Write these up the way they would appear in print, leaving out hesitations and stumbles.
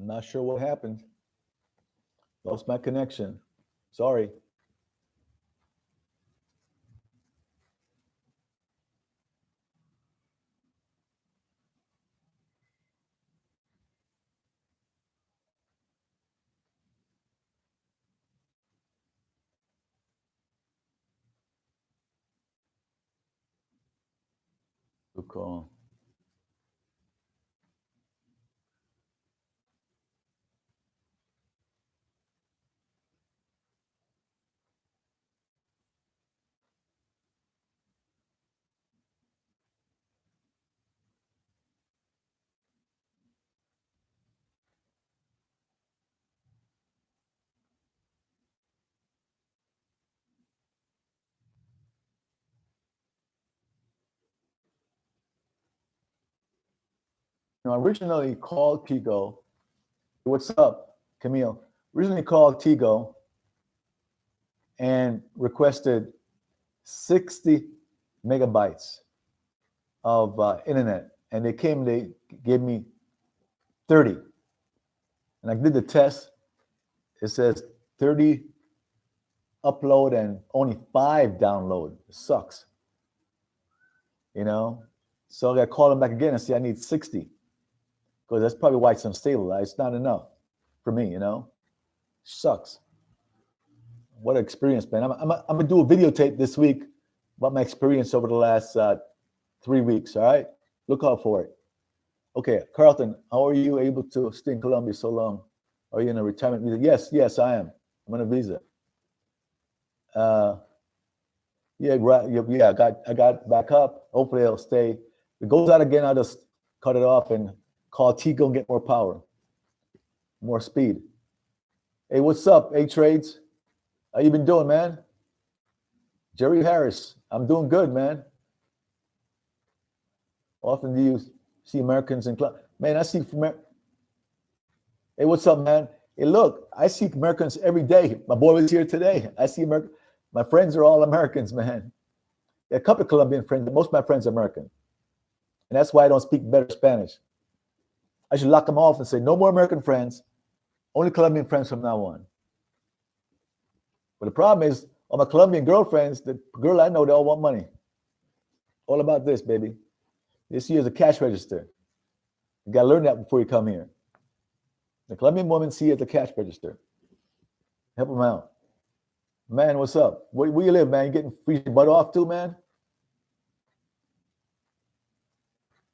I'm not sure what happened. Lost my connection. Sorry. Good call. I originally called Tigo. What's up, Camille? Originally called Tigo and requested 60 megabytes of internet, and they gave me 30. And I did the test. It says 30 upload and only 5 download. It sucks. So I got to call them back again and say I need 60. Because that's probably why it's unstable. It's not enough for me, Sucks. What an experience, man. I'm going to do a videotape this week about my experience over the last 3 weeks, all right? Look out for it. Okay, Carlton, how are you able to stay in Colombia so long? Are you in a retirement visa? Yes, I am. I'm on a visa. Yeah, I got back up. Hopefully it'll stay. If it goes out again, I'll just cut it off and call Tigo and get more power, more speed. Hey, what's up, A-Trades? How you been doing, man? Jerry Harris, I'm doing good, man. Often do you see Americans in club? Man, I see. Hey, what's up, man? Hey, look, I see Americans every day. My boy was here today. I see Americans. My friends are all Americans, man. A couple of Colombian friends, but most of my friends are American. And that's why I don't speak better Spanish. I should lock them off and say, no more American friends, only Colombian friends from now on. But the problem is, all my Colombian girlfriends, the girl I know, they all want money. All about this, baby. This year is a cash register. You got to learn that before you come here. The Colombian woman see you at the cash register. Help them out. Man, what's up? Where you live, man? You getting free butt off too, man?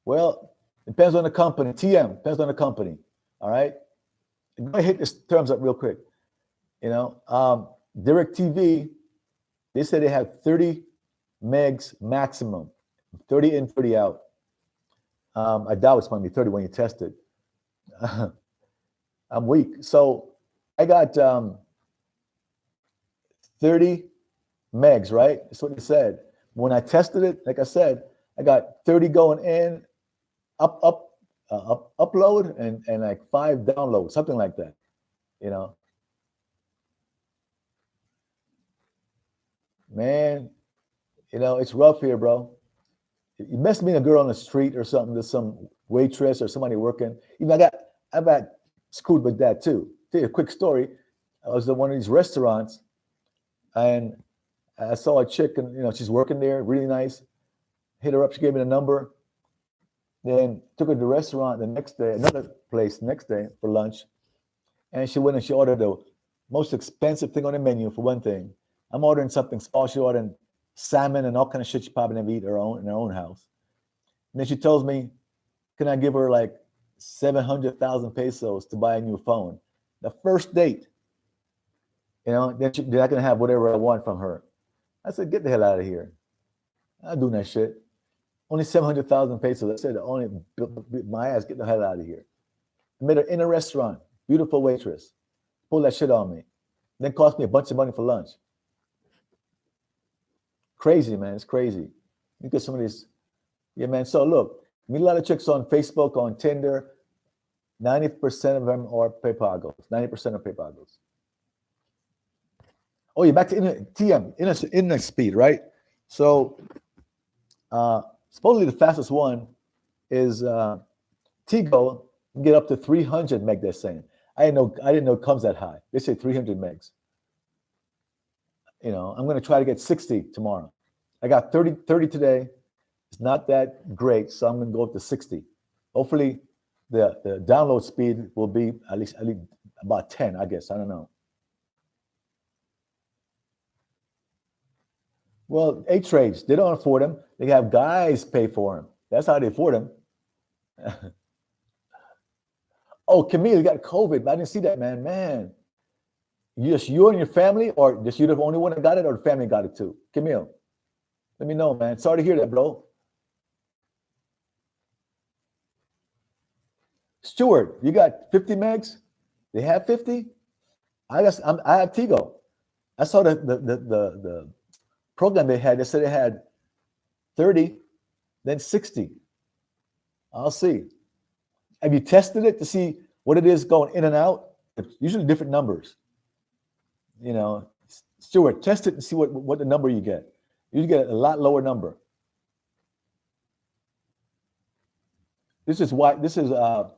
Well, depends on the company. TM, depends on the company. All right? I'm going to hit this terms up real quick. Direct TV, they said they have 30 megs maximum, 30 in, 30 out. I doubt it's going to be 30 when you test it. I'm weak. So I got 30 megs, right? That's what they said. When I tested it, like I said, I got 30 going in, upload, and like 5 download, something like that, Man, it's rough here, bro. You mess me a girl on the street or something, there's some waitress or somebody working. I've got screwed with that too. Tell you a quick story. I was at one of these restaurants and I saw a chick and she's working there, really nice. Hit her up, she gave me the number. Then took her to the restaurant the next day, another place next day for lunch. And she went and she ordered the most expensive thing on the menu for one thing. I'm ordering something small. She ordered salmon and all kind of shit she probably never eat in her own house. And then she tells me, can I give her like 700,000 pesos to buy a new phone? The first date. Then I can have whatever I want from her. I said, get the hell out of here. I'm not doing that shit. Only 700,000 pesos. I said, only my ass, get the hell out of here. I met her in a restaurant, beautiful waitress. Pulled that shit on me. Then cost me a bunch of money for lunch. Crazy, man. It's crazy. You get some of these. Yeah, man. So look, meet a lot of chicks on Facebook, on Tinder. 90% of them are prepagos. 90% are prepagos. Oh, you're back to TM, internet speed, right? So supposedly the fastest one is Tigo. You can get up to 300 meg, they're saying. I didn't know it comes that high. They say 300 megs. I'm going to try to get 60 tomorrow. I got 30 today. It's not that great, so I'm going to go up to 60. Hopefully, the download speed will be at least about 10, I guess. I don't know. Well, A-trades, they don't afford them. They have guys pay for them. That's how they afford them. Oh, Camille, you got COVID, but I didn't see that, man. Man, just you and your family, or just you the only one that got it, or the family got it too? Camille, let me know, man. Sorry to hear that, bro. Stuart, you got 50 megs? They have 50? I have Tigo. I saw the program they had. They said they had 30, then 60. I'll see. Have you tested it to see what it is going in and out? It's usually different numbers. Stuart, test it and see what the number you get. You get a lot lower number. This is Wi-Fi.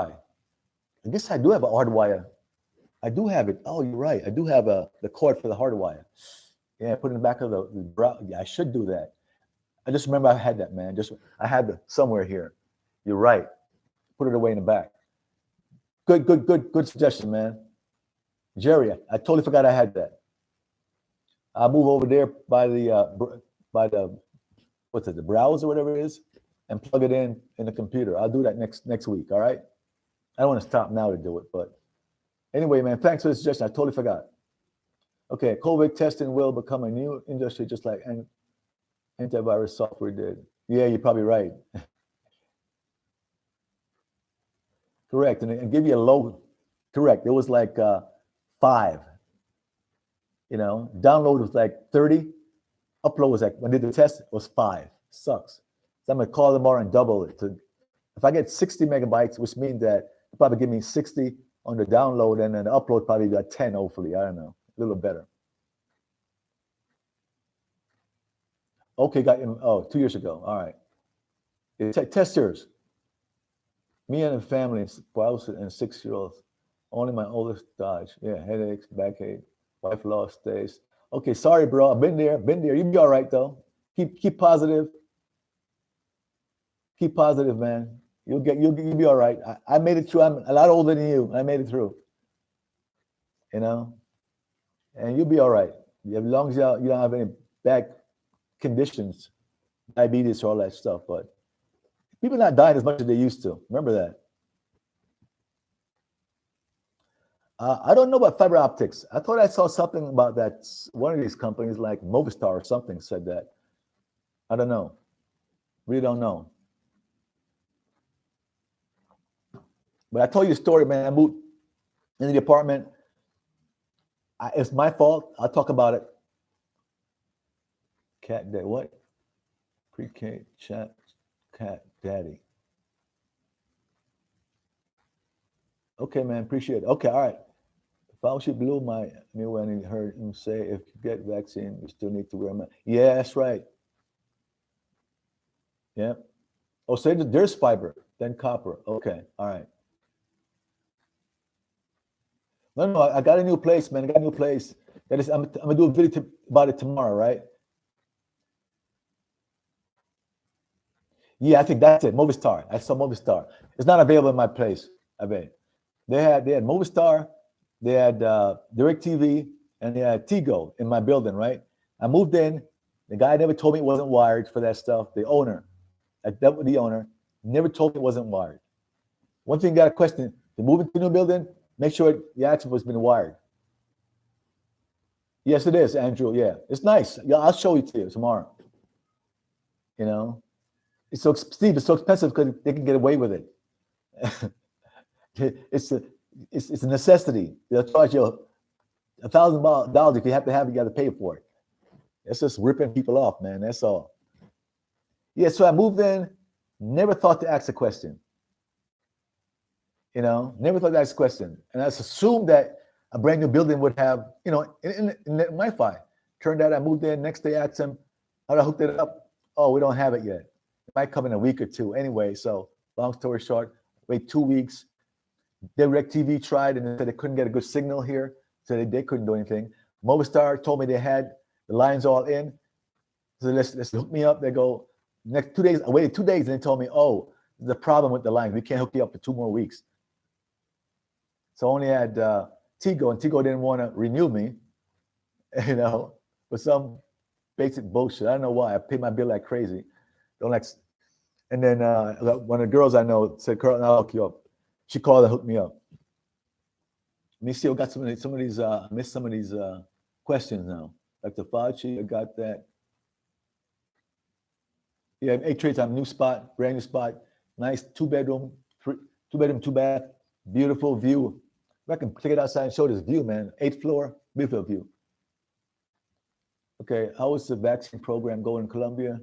I guess I do have a hard wire. I do have it. Oh, you're right. I do have the cord for the hard wire. Yeah, put it in the back of the brow. Yeah, I should do that. I just remember I had that, man. I had it somewhere here. You're right. Put it away in the back. Good suggestion, man. Jerry, I totally forgot I had that. I'll move over there by the what's it, the browser or whatever it is, and plug it in the computer. I'll do that next week. All right. I don't want to stop now to do it, but anyway, man, thanks for the suggestion. I totally forgot. Okay, COVID testing will become a new industry, just like antivirus software did. Yeah, you're probably right. Correct, and give you a low. Correct, it was like 5. Download was like 30. Upload was like, when I did the test, it was 5. Sucks. So I'm gonna call tomorrow and double it. If I get 60 megabytes, which means that it'll probably give me 60 on the download, and then the upload probably got 10, hopefully. I don't know. A little better. Okay, got him. Oh, 2 years ago. All right. Test yours. Me and the family, spouse and 6-year-olds. Only my oldest dodge. Yeah, headaches, backache, wife lost days. Okay, sorry, bro. I've been there. You'll be all right though. Keep positive. Keep positive, man. You'll be all right. I made it through. I'm a lot older than you. I made it through. And you'll be all right. As long as you don't have any back conditions, diabetes, or all that stuff. But people are not dying as much as they used to. Remember that. I don't know about fiber optics. I thought I saw something about that. One of these companies like Movistar or something said that. I don't know. Really don't know. But I told you a story, man. I moved into the apartment. It's my fault. I'll talk about it. Cat daddy. What? Pre-K chat cat daddy. Okay, man. Appreciate it. Okay, all right. Fauci blew me when he heard him say, if you get vaccine, you still need to wear a mask. Yeah, that's right. Yeah. Oh, so there's fiber, then copper. Okay, all right. No, I got a new place, man. I got a new place. I'm gonna do a video about it tomorrow, right? Yeah, I think that's it. Movistar. I saw Movistar. It's not available in my place. I bet. They had Movistar, they had DirecTV, and they had Tigo in my building, right? I moved in. The guy never told me it wasn't wired for that stuff. The owner, I dealt with the owner, never told me it wasn't wired. One thing, got a question. To move into a new building, make sure the access has been wired. Yes, it is, Andrew. Yeah, it's nice. Yeah, I'll show it to you tomorrow. It's so, Steve, it's so expensive because they can get away with it. It's a necessity. They'll charge you $1,000 if you have to have it. You got to pay for it. It's just ripping people off, man. That's all. Yeah. So I moved in. Never thought to ask a question. Never thought to ask a question, and I just assumed that a brand new building would have, in Wi-Fi. Turned out I moved in. Next day, I asked them how to hook it up. Oh, we don't have it yet. It might come in a week or two. Anyway, so long story short, wait 2 weeks. DirecTV tried and they said they couldn't get a good signal here, so they couldn't do anything. Movistar told me they had the lines all in, so let's hook me up. They go next 2 days. I waited 2 days and they told me, oh, the problem with the lines. We can't hook you up for 2 more weeks. So I only had Tigo, and Tigo didn't want to renew me, for some basic bullshit. I don't know why. I paid my bill like crazy. Don't like. And then one of the girls I know said, "Carl, I'll hook you up." She called and hooked me up. Let me see. I got some of these. I missed some of these questions now. Dr. Fauci, I got that. Yeah, 8 trades on new spot, brand new spot. Nice 2-bedroom, 2-bath, beautiful view. If I can take it outside and show this view, man. 8th floor, beautiful view. Okay, how is the vaccine program going in Colombia?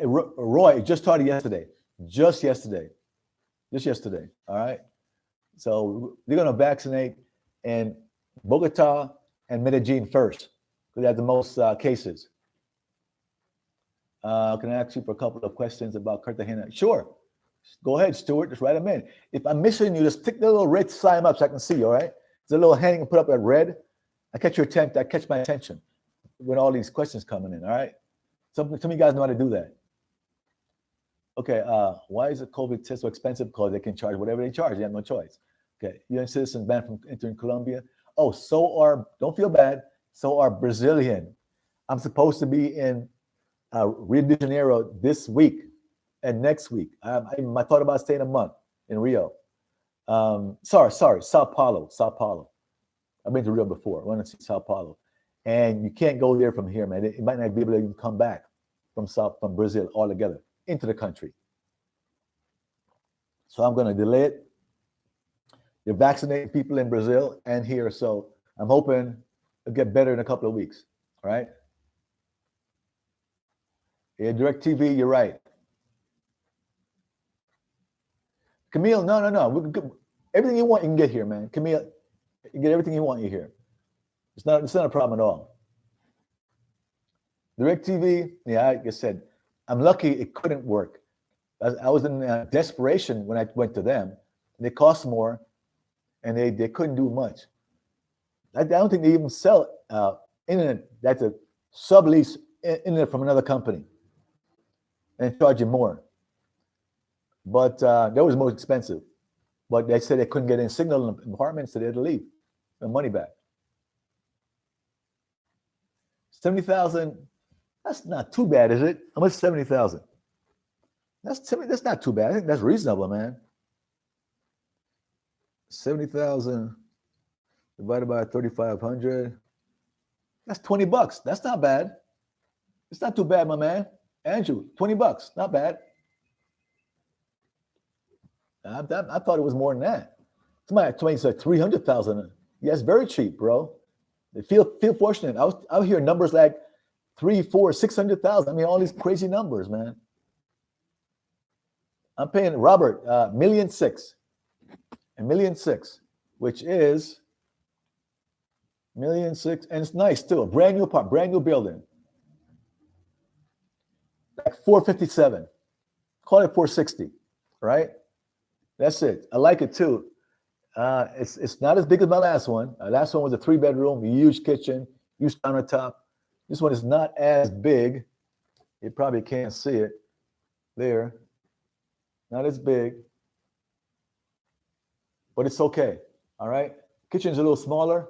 Roy, it just started yesterday. Just yesterday. All right. So they're going to vaccinate in Bogota and Medellin first, because they have the most cases. Can I ask you for a couple of questions about Cartagena? Sure. Go ahead, Stuart. Just write them in. If I'm missing you, just tick the little red sign up so I can see, all right? There's a little hand you can put up at red. I catch my attention when all these questions coming in, all right? Some of you guys know how to do that. Okay, why is a COVID test so expensive? Because they can charge whatever they charge. They have no choice. Okay, UN citizens banned from entering Colombia. Oh, don't feel bad, so are Brazilian. I'm supposed to be in Rio de Janeiro this week and next week. I thought about staying a month in Rio. Sorry, Sao Paulo. I've been to Rio before. I want to see Sao Paulo. And you can't go there from here, man. It might not be able to even come back from Brazil altogether into the country. So I'm going to delay it. You're vaccinating people in Brazil and here, so I'm hoping it'll get better in a couple of weeks. All right. Yeah, DirecTV, you're right. Camille, no. Everything you want, you can get here, man. Camille, you get everything you want, you here. It's not a problem at all. DirecTV, yeah, like I said, I'm lucky it couldn't work. I was in desperation when I went to them. They cost more, and they couldn't do much. I don't think they even sell internet. That's a sublease internet from another company, and charge you more. But that was more expensive. But they said they couldn't get any signal in the apartment, so they had to leave. Their money back. 70,000. That's not too bad, is it? How much? 70,000. That's not too bad. I think that's reasonable, man. 70,000 divided by 3,500. That's $20. That's not bad. It's not too bad, my man. Andrew, $20. Not bad. I thought it was more than that. Somebody told me it's like 300,000. Yeah, it's very cheap, bro. They feel fortunate. I was hearing numbers like 3, 4, 600,000. I mean, all these crazy numbers, man. I'm paying Robert $1.6 million, $1.6 million, which is $1.6 million, and it's nice too. A brand new part, brand new building. Like 457. Call it 460, right? That's it. I like it too. It's not as big as my last one. My last one was a 3-bedroom, huge kitchen, huge countertop. This one is not as big. You probably can't see it there. Not as big, but it's okay. All right. Kitchen's a little smaller.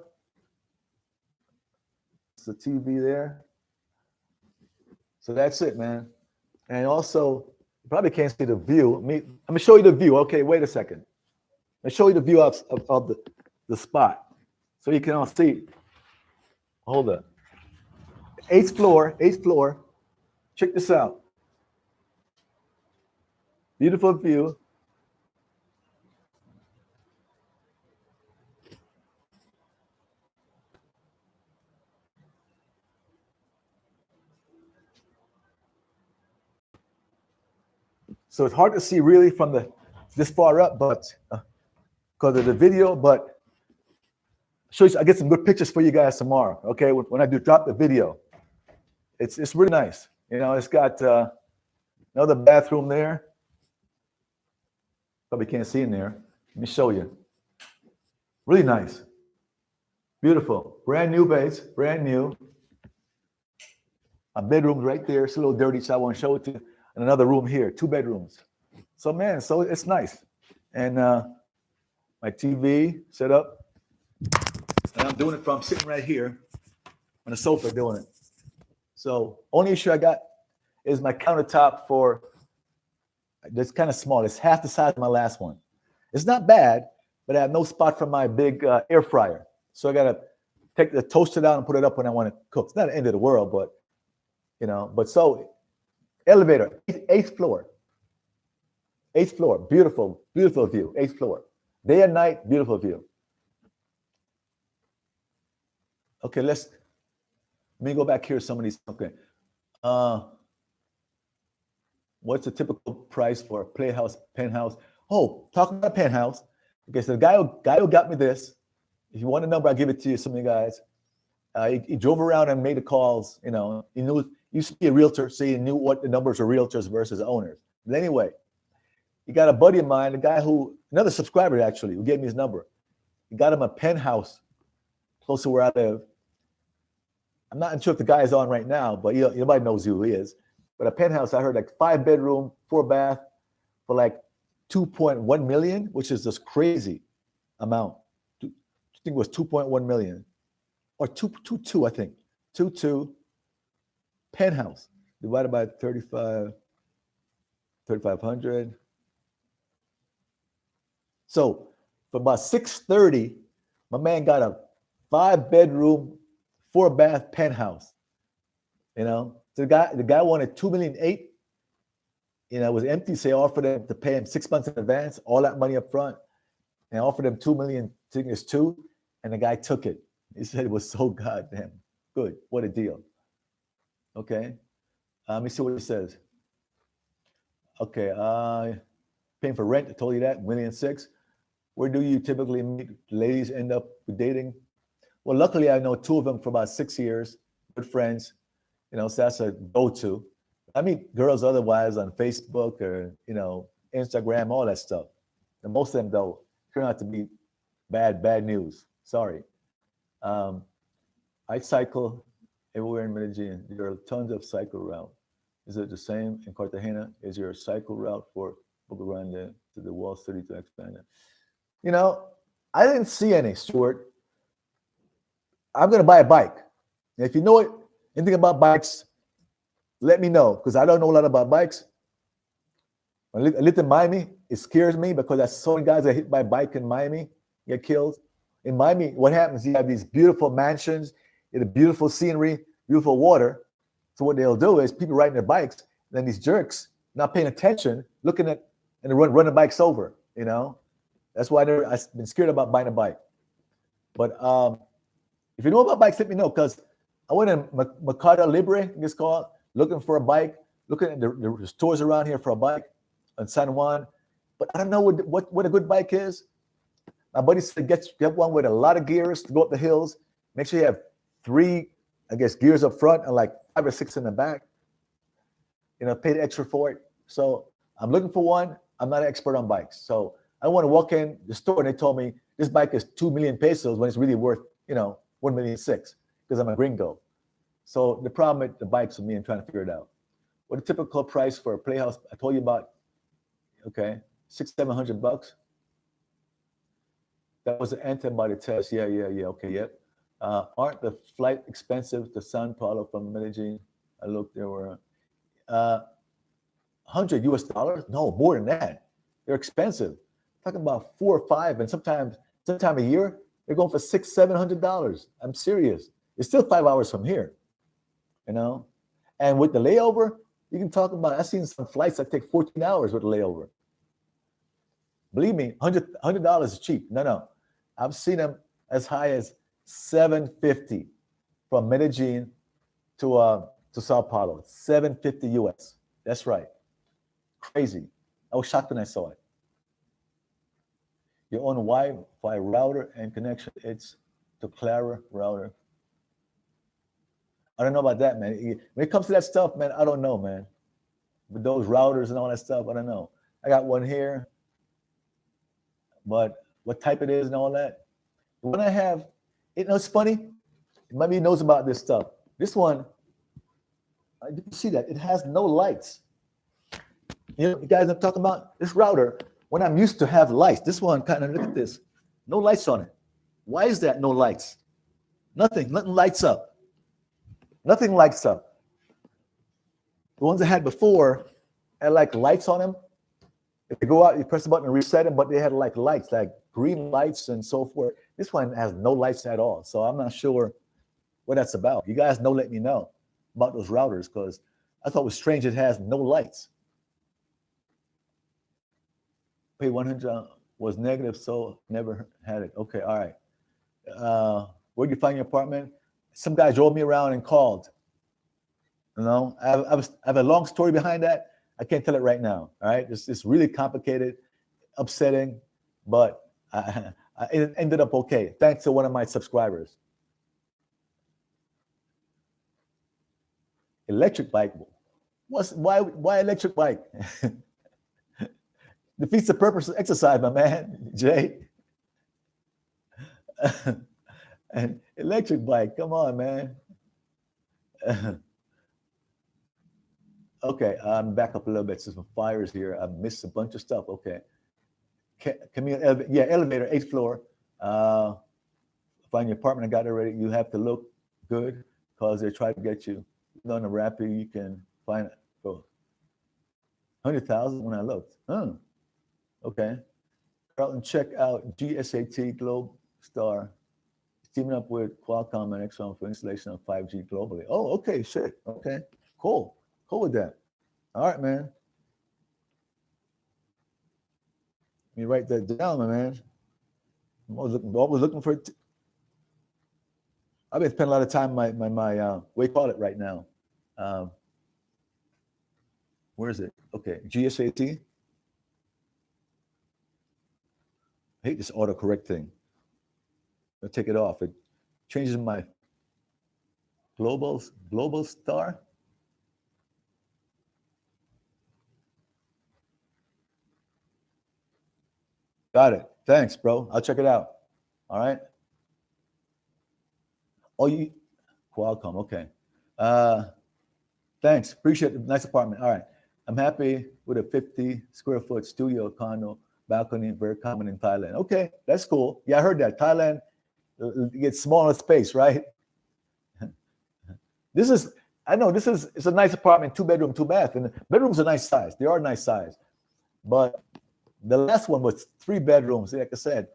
It's the TV there. So that's it, man. And also, you probably can't see the view. I'm gonna show you the view. Okay, wait a second. I'll show you the view of the spot, so you can all see. Hold up. 8th floor. Check this out. Beautiful view. So it's hard to see really from this far up, but because of the video, but I get some good pictures for you guys tomorrow. Okay, when I drop the video, it's really nice. You know, it's got another bathroom there. Probably can't see in there. Let me show you. Really nice. Beautiful. Brand new base, brand new. A bedroom right there. It's a little dirty, so I won't show it to you. And another room here, 2 bedrooms. So, man, so it's nice. And my TV set up. And I'm doing it from sitting right here on the sofa doing it. So only issue I got is my countertop for, it's kind of small. It's half the size of my last one. It's not bad, but I have no spot for my big air fryer. So I got to take the toaster out and put it up when I want to cook. It's not the end of the world, but, you know, but so elevator, eighth floor. 8th floor, beautiful, beautiful view, 8th floor. Day and night, beautiful view. Okay, let me go back here. Some of these. Okay, what's the typical price for a playhouse, penthouse? Oh, talking about penthouse. Okay, so the guy who got me this. If you want a number, I'll give it to you. Some of you guys. He drove around and made the calls. You know, he knew, he used to be a realtor, so he knew what the numbers of realtors versus owners. But anyway, he got a buddy of mine, a guy who, another subscriber actually, who gave me his number. He got him a penthouse close to where I live. I'm not sure if the guy is on right now, but nobody knows who he is. But a penthouse, I heard like 5 bedroom, 4 bath for like 2.1 million, which is this crazy amount. I think it was 2.1 million or 2.2, I think. 2.2 penthouse divided by 3,500. So for about 630, my man got a 5 bedroom, 4 bath penthouse. You know, so the guy wanted 2.8 million. You know, it was empty. So I offered him to pay him 6 months in advance, all that money up front. And I offered him 2 million, I think it's 2, and the guy took it. He said it was so goddamn good. What a deal. Okay. Let me see what he says. Okay. Paying for rent, I told you that, 1.6 million. Where do you typically meet ladies end up with dating? Well, luckily I know 2 of them for about 6 years, good friends. You know, so that's a go-to. I meet girls otherwise on Facebook or, you know, Instagram, all that stuff. And most of them, though, turn out to be bad news. Sorry. I cycle everywhere in Medellin. There are tons of cycle route. Is it the same in Cartagena? Is your cycle route for Boca Grande to the Wall City to expand it? You know, I didn't see any, Stuart. I'm going to buy a bike. And if you know anything about bikes, let me know, because I don't know a lot about bikes. When I lived in Miami, it scares me because I saw guys that hit by a bike in Miami get killed. In Miami, what happens? You have these beautiful mansions, you have beautiful scenery, beautiful water. So what they'll do is people riding their bikes, then these jerks not paying attention, looking at and they run the bikes over. You know, that's why I've been scared about buying a bike. But if you know about bikes, let me know, because I went in Mercado Libre, it's called, looking for a bike, looking at the stores around here for a bike in San Juan. But I don't know what a good bike is. My buddy said get one with a lot of gears to go up the hills. Make sure you have 3, I guess, gears up front and like 5 or 6 in the back. You know, pay the extra for it. So I'm looking for one. I'm not an expert on bikes. So I want to walk in the store and they told me this bike is 2 million pesos when it's really worth, you know, 1.6 million because I'm a gringo. So the problem with the bikes with me and trying to figure it out. What a typical price for a playhouse? I told you about, okay, $600-700. That was an antibody test. Yeah. Okay, yep. Aren't the flight expensive to Sao Paulo from Medellin? I looked, there were $100. No, more than that. They're expensive. Talking about 4 or 5, and sometime a year, they're going for $600-700. I'm serious. It's still 5 hours from here, you know? And with the layover, you can talk about, I've seen some flights that take 14 hours with a layover. Believe me, $100 is cheap. No. I've seen them as high as $750 from Medellin to Sao Paulo. $750 US. That's right. Crazy. I was shocked when I saw it. Your own Wi-Fi router and connection. It's to Clara router. I don't know about that, man. When it comes to that stuff, man, I don't know, man. With those routers and all that stuff, I don't know. I got one here. but what type it is and all that. When I have, it's funny. Maybe he knows about this stuff. This one, you can see that it has no lights. You guys, I'm talking about this router. When I'm used to have lights, this one kind of look at this, no lights on it. Why is that? No lights. Nothing lights up. Nothing lights up. The ones I had before had like lights on them. If you go out, you press the button and reset them, but they had like lights, like green lights and so forth. This one has no lights at all. So I'm not sure what that's about. You guys let me know about those routers, because I thought it was strange it has no lights. Pay 100 was negative, so never had it. Okay, all right. Where'd you find your apartment? Some guy drove me around and called. I have a long story behind that. I can't tell it right now. All right, it's really complicated, upsetting, but it ended up okay. Thanks to one of my subscribers. Electric bike. Why electric bike? Defeats the purpose of exercise, my man, Jay. And electric bike, come on, man. Okay, I'm back up a little bit. Some fires here. I missed a bunch of stuff. Okay. Elevator, 8th floor. Find your apartment. I got it already. You have to look good because they try to get you. On the rapid, you can find it. Go. 100,000 when I looked. Okay. Carlton, check out GSAT Globe Star. Teaming up with Qualcomm and Exxon for installation of 5G globally. Oh, okay, shit. Okay, cool. Cool with that. All right, man. Let me write that down, my man. I'm always looking for it. I've been spending a lot of time my what do you call it right now? Where is it? Okay, GSAT. I hate this autocorrect thing. I'll take it off. It changes my global star. Got it. Thanks, bro. I'll check it out. All right. Oh, you Qualcomm. Okay. Thanks. Appreciate the nice apartment. All right. I'm happy with a 50 square foot studio condo balcony, very common in Thailand. Okay, that's cool. Yeah, I heard that. Thailand gets smaller space, right? It's a nice apartment, 2-bedroom, 2-bath, and the bedrooms are nice size. They are nice size, but the last one was 3 bedrooms. Like I said,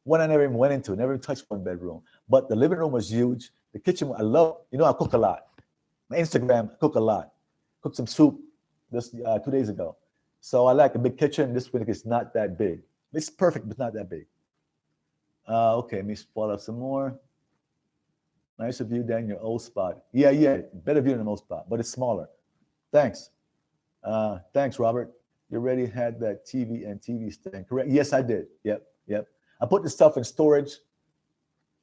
one I never even went into, never touched one bedroom. But the living room was huge. The kitchen, I love. I cook a lot. My Instagram, I cook a lot. Cooked some soup this 2 days ago. So I like a big kitchen. This one is not that big. It's perfect, but not that big. Okay, let me follow up some more. Nicer view than your old spot. Yeah, better view than the old spot, but it's smaller. Thanks. Thanks, Robert. You already had that TV and TV stand, correct? Yes, I did. Yep. I put the stuff in storage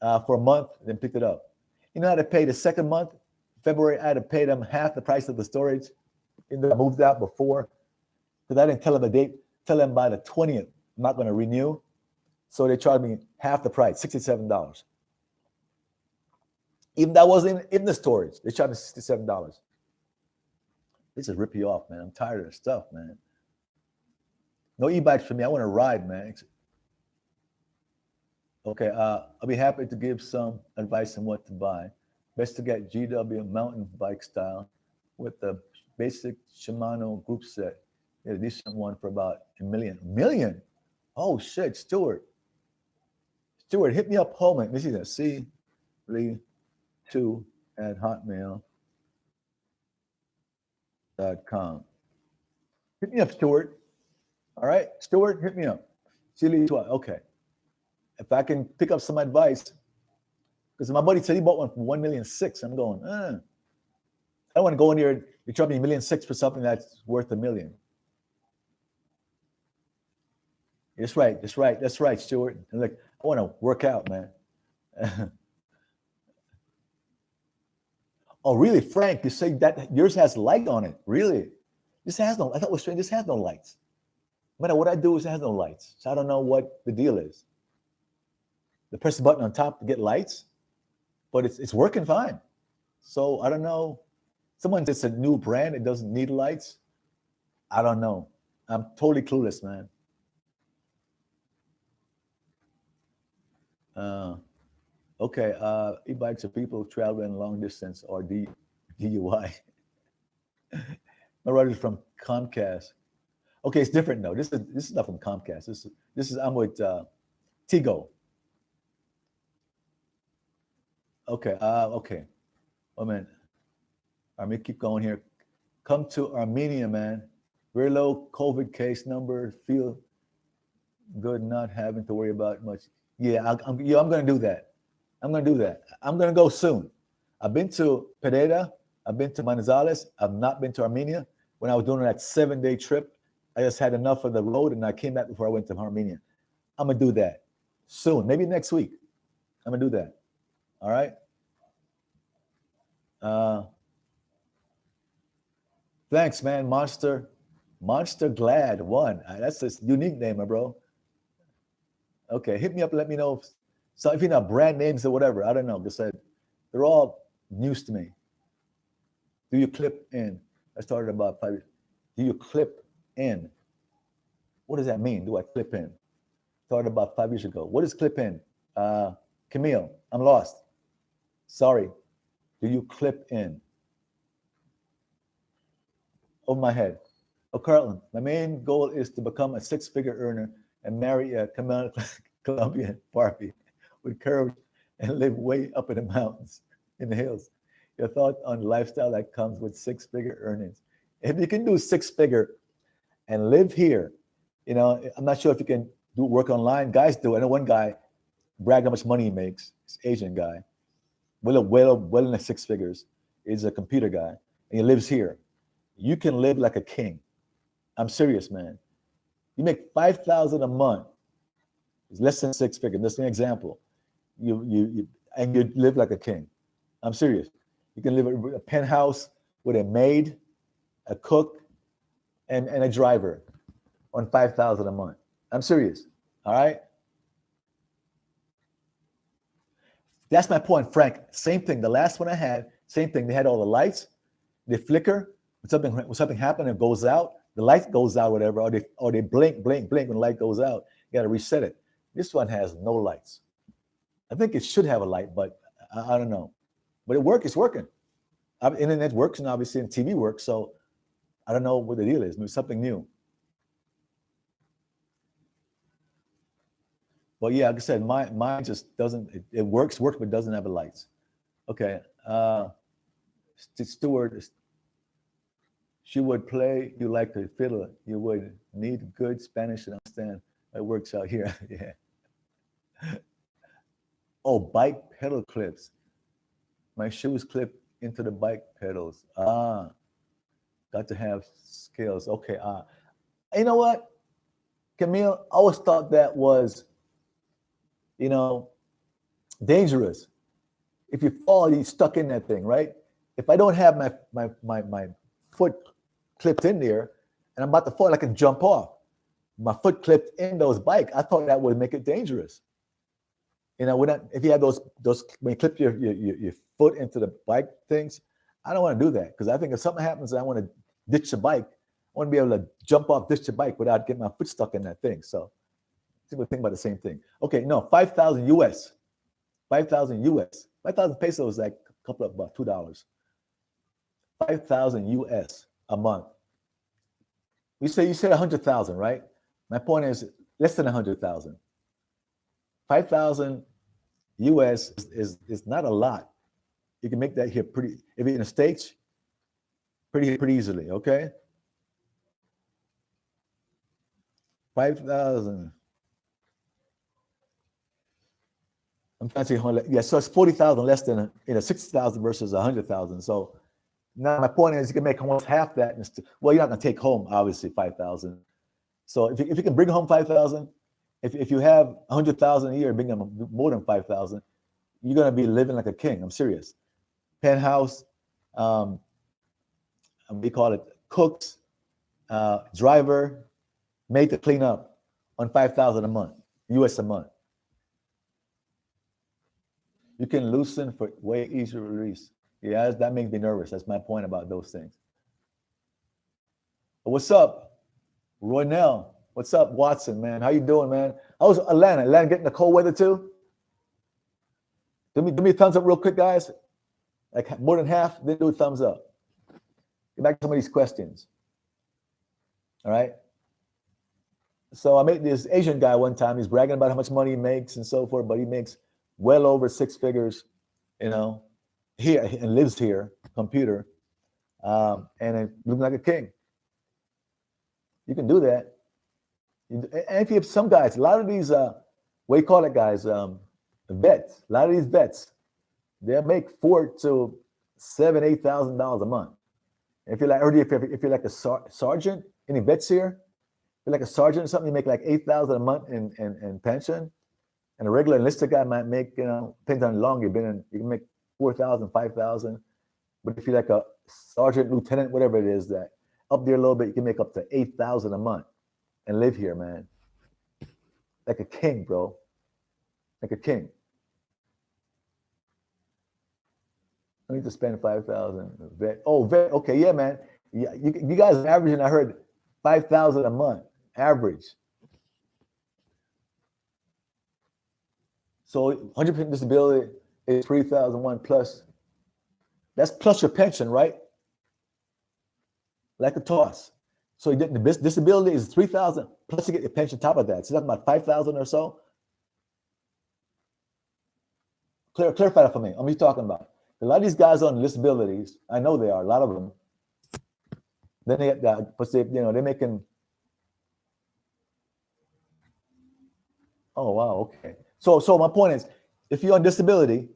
for a month, then picked it up. You know how to pay the second month? February, I had to pay them half the price of the storage. I moved out before because I didn't tell them the date. Tell them by the 20th, I'm not going to renew. So they charged me half the price, $67. Even that wasn't in the storage. They charged me $67. This is rip you off, man. I'm tired of this stuff, man. No e-bikes for me. I want to ride, man. Okay, I'll be happy to give some advice on what to buy. Best to get GW mountain bike style with the basic Shimano group set. A decent one for about $1 million. $1 million? Oh shit, Stuart, hit me up, home. Let me see that. clee2@hotmail.com. Hit me up, Stuart. All right, Stuart, hit me up. Lee2. Okay. If I can pick up some advice, because my buddy said he bought one for $1.6 million. I'm going, I don't want to go in here. You're charging $1.6 million for something that's worth $1 million. That's right, Stuart. And like, I want to work out, man. Oh, really, Frank? You say that yours has light on it? Really? This has no. I thought it was strange. This has no lights. No matter what I do, it has no lights. So I don't know what the deal is. They press the button on top to get lights, but it's working fine. So I don't know. Someone says it's a new brand. It doesn't need lights. I don't know. I'm totally clueless, man. Okay. E-bikes are people traveling long distance or DUI. My writer's from Comcast. Okay, it's different though. This is not from Comcast. This is I'm with Tigo. Okay. Okay. Oh man. Let me keep going here. Come to Armenia, man. Very low COVID case number. Feel good not having to worry about much. Yeah, I'm going to do that. I'm going to do that. I'm going to go soon. I've been to Pereira. I've been to Manizales. I've not been to Armenia. When I was doing that 7-day trip, I just had enough of the road and I came back before I went to Armenia. I'm going to do that soon, maybe next week. I'm going to do that. All right. Thanks, man. Monster Glad one. That's a unique name, my bro. Okay, hit me up. Let me know if you know brand names or whatever. I don't know. Just said they're all news to me. Do you clip in? I started about 5 years. Do you clip in? What does that mean? Do I clip in? Started about 5 years ago. What is clip in? Camille, I'm lost. Sorry. Do you clip in? Over my head. Oh, Carlton, my main goal is to become a 6-figure earner and marry a Colombian Barbie with courage and live way up in the mountains, in the hills. Your thought on the lifestyle that comes with 6-figure earnings. If you can do 6-figure and live here, I'm not sure if you can do work online. Guys do. I know one guy bragged how much money he makes. He's an Asian guy, well in the 6 figures. He's a computer guy, and he lives here. You can live like a king. I'm serious, man. You make $5,000 a month. It's less than 6 figures. That's an example. You live like a king. I'm serious. You can live in a penthouse with a maid, a cook, and a driver on $5,000 a month. I'm serious. All right. That's my point, Frank. Same thing. The last one I had, same thing. They had all the lights. They flicker. When something happens, it goes out. The light goes out, whatever, or they blink when the light goes out. You got to reset it. This one has no lights. I think it should have a light, but I don't know. But it's working. Internet works, and obviously, and TV works. So I don't know what the deal is. Maybe something new. But yeah, like I said, mine just doesn't. It works, but doesn't have the lights. Okay. Stewart. She would play you like a fiddle. You would need good Spanish to understand. It works out here. Yeah. Oh, bike pedal clips. My shoes clip into the bike pedals. Got to have skills. Okay. You know what, Camille? I always thought that was, dangerous. If you fall, you're stuck in that thing, right? If I don't have my foot clipped in there and I'm about to fall, I can jump off. My foot clipped in those bike. I thought that would make it dangerous. If you have those when you clip your foot into the bike things, I don't want to do that, because I think if something happens and I want to ditch the bike, I want to be able to jump off, ditch the bike without getting my foot stuck in that thing. So I think we're thinking about the same thing. Okay, no, 5,000 US. 5,000 US. 5,000 pesos is like a couple of about $2. 5,000 US a month. You said 100,000, right? My point is less than 100,000. 5,000 US is not a lot. You can make that here pretty, if you're in the States, pretty easily, okay? 5,000. I'm trying to say, yeah, so it's 40,000 less than 60,000 versus 100,000. So now my point is you can make almost half that. Well, you're not going to take home, obviously, 5,000. So if you can bring home 5,000, if you have 100,000 a year, bring them more than 5,000, you're going to be living like a king. I'm serious. Penthouse, we call it cooks, driver, made to clean up on 5,000 a month, US a month. You can loosen for way easier release. Yeah, that makes me nervous. That's my point about those things. But what's up, Roynell? What's up, Watson, man? How you doing, man? How's Atlanta? Atlanta getting the cold weather too? Give me a thumbs up real quick, guys. Like more than half, then do a thumbs up. Get back to some of these questions. All right. So I met this Asian guy one time. He's bragging about how much money he makes and so forth, but he makes well over 6 figures, you know, here and lives here, computer, and looking like a king. You can do that. And if you have some guys, a lot of these, what do you call it, guys? Vets. A lot of these vets, they'll make $4,000 to $7,000, $8,000 a month. If you're like, if you're like a sergeant, any vets here? If you're like a sergeant or something, you make like $8,000 a month in pension. And a regular enlisted guy might make, you know, depends on how long you've been in, you can make $4,000, $5,000. But if you're like a sergeant, lieutenant, whatever it is, that up there a little bit, you can make up to $8,000 a month and live here, man. Like a king, bro. Like a king. I need to spend 5,000. Vet. Oh, vet. Okay, yeah, man. Yeah, you guys are averaging, I heard, 5,000 a month, average. So 100% disability is 3,001 plus. That's plus your pension, right? Like a toss. So the disability is 3,000 plus you get your pension top of that. So that's about 5,000 or so. Clarify that for me. I'm talking about. A lot of these guys on disabilities, I know they are, a lot of them. Then they get that, but they, you know, they're making. Oh wow, okay. So my point is, if you're on disability,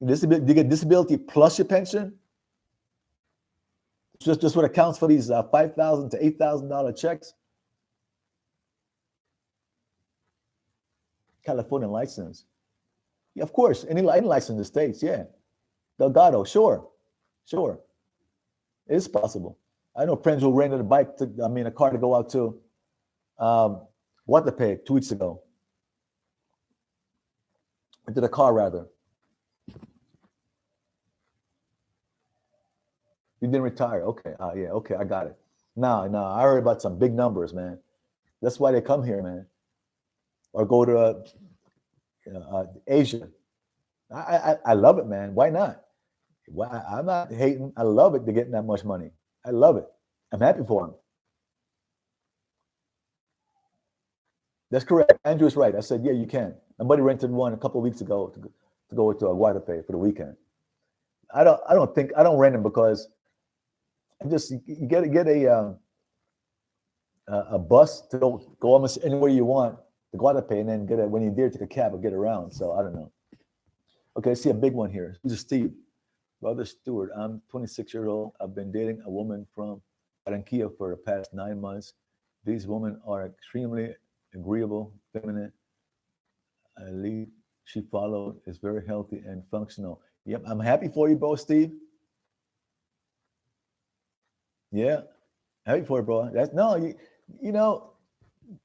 you get disability plus your pension. Just what accounts for these $5,000 to $8,000 checks. California license, yeah, of course. Any license in the States, yeah. Delgado, sure. It's possible. I know friends who rented a car to go out to Guatapé 2 weeks ago. Into the car, rather. You didn't retire. Okay. Yeah, okay, I got it. No, I heard about some big numbers, man. That's why they come here, man. Or go to Asia. I love it, man. Why not? I'm not hating. I love it. They're getting that much money. I love it. I'm happy for them. That's correct. Andrew is right. I said, yeah, you can. My buddy rented one a couple of weeks ago to go to Guatapé for the weekend. I don't rent them because you get a bus to go almost anywhere you want to Guatapé, and then when you're there, take a cab or get around. So I don't know. Okay, I see a big one here. Who's Steve? Brother Stewart, I'm 26 years old. I've been dating a woman from Barranquilla for the past 9 months. These women are extremely agreeable, feminine. I lead she followed is very healthy and functional. Yep, I'm happy for you, bro, Steve. Yeah, happy for you, bro. You know,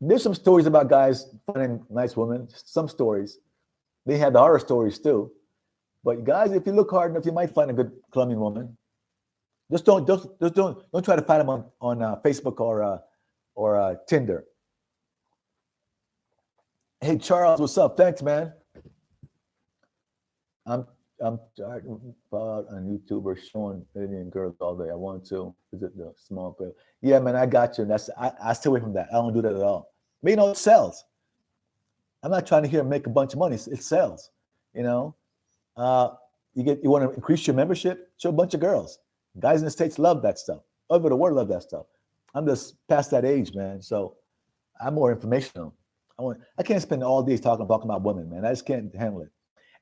there's some stories about guys finding nice women. Some stories. They have the horror stories too. But guys, if you look hard enough, you might find a good Colombian woman. Just don't try to find them on Facebook or Tinder. Hey Charles, what's up? Thanks, man. I'm about a YouTuber showing Indian girls all day. I want to visit the small place. Yeah, man, I got you. I stay away from that. I don't do that at all. But you know, it sells. I'm not trying to hear make a bunch of money. It sells. You know, you want to increase your membership. Show a bunch of girls. Guys in the States love that stuff. Over the world love that stuff. I'm just past that age, man. So I'm more informational. I can't spend all days talking about women, man. I just can't handle it.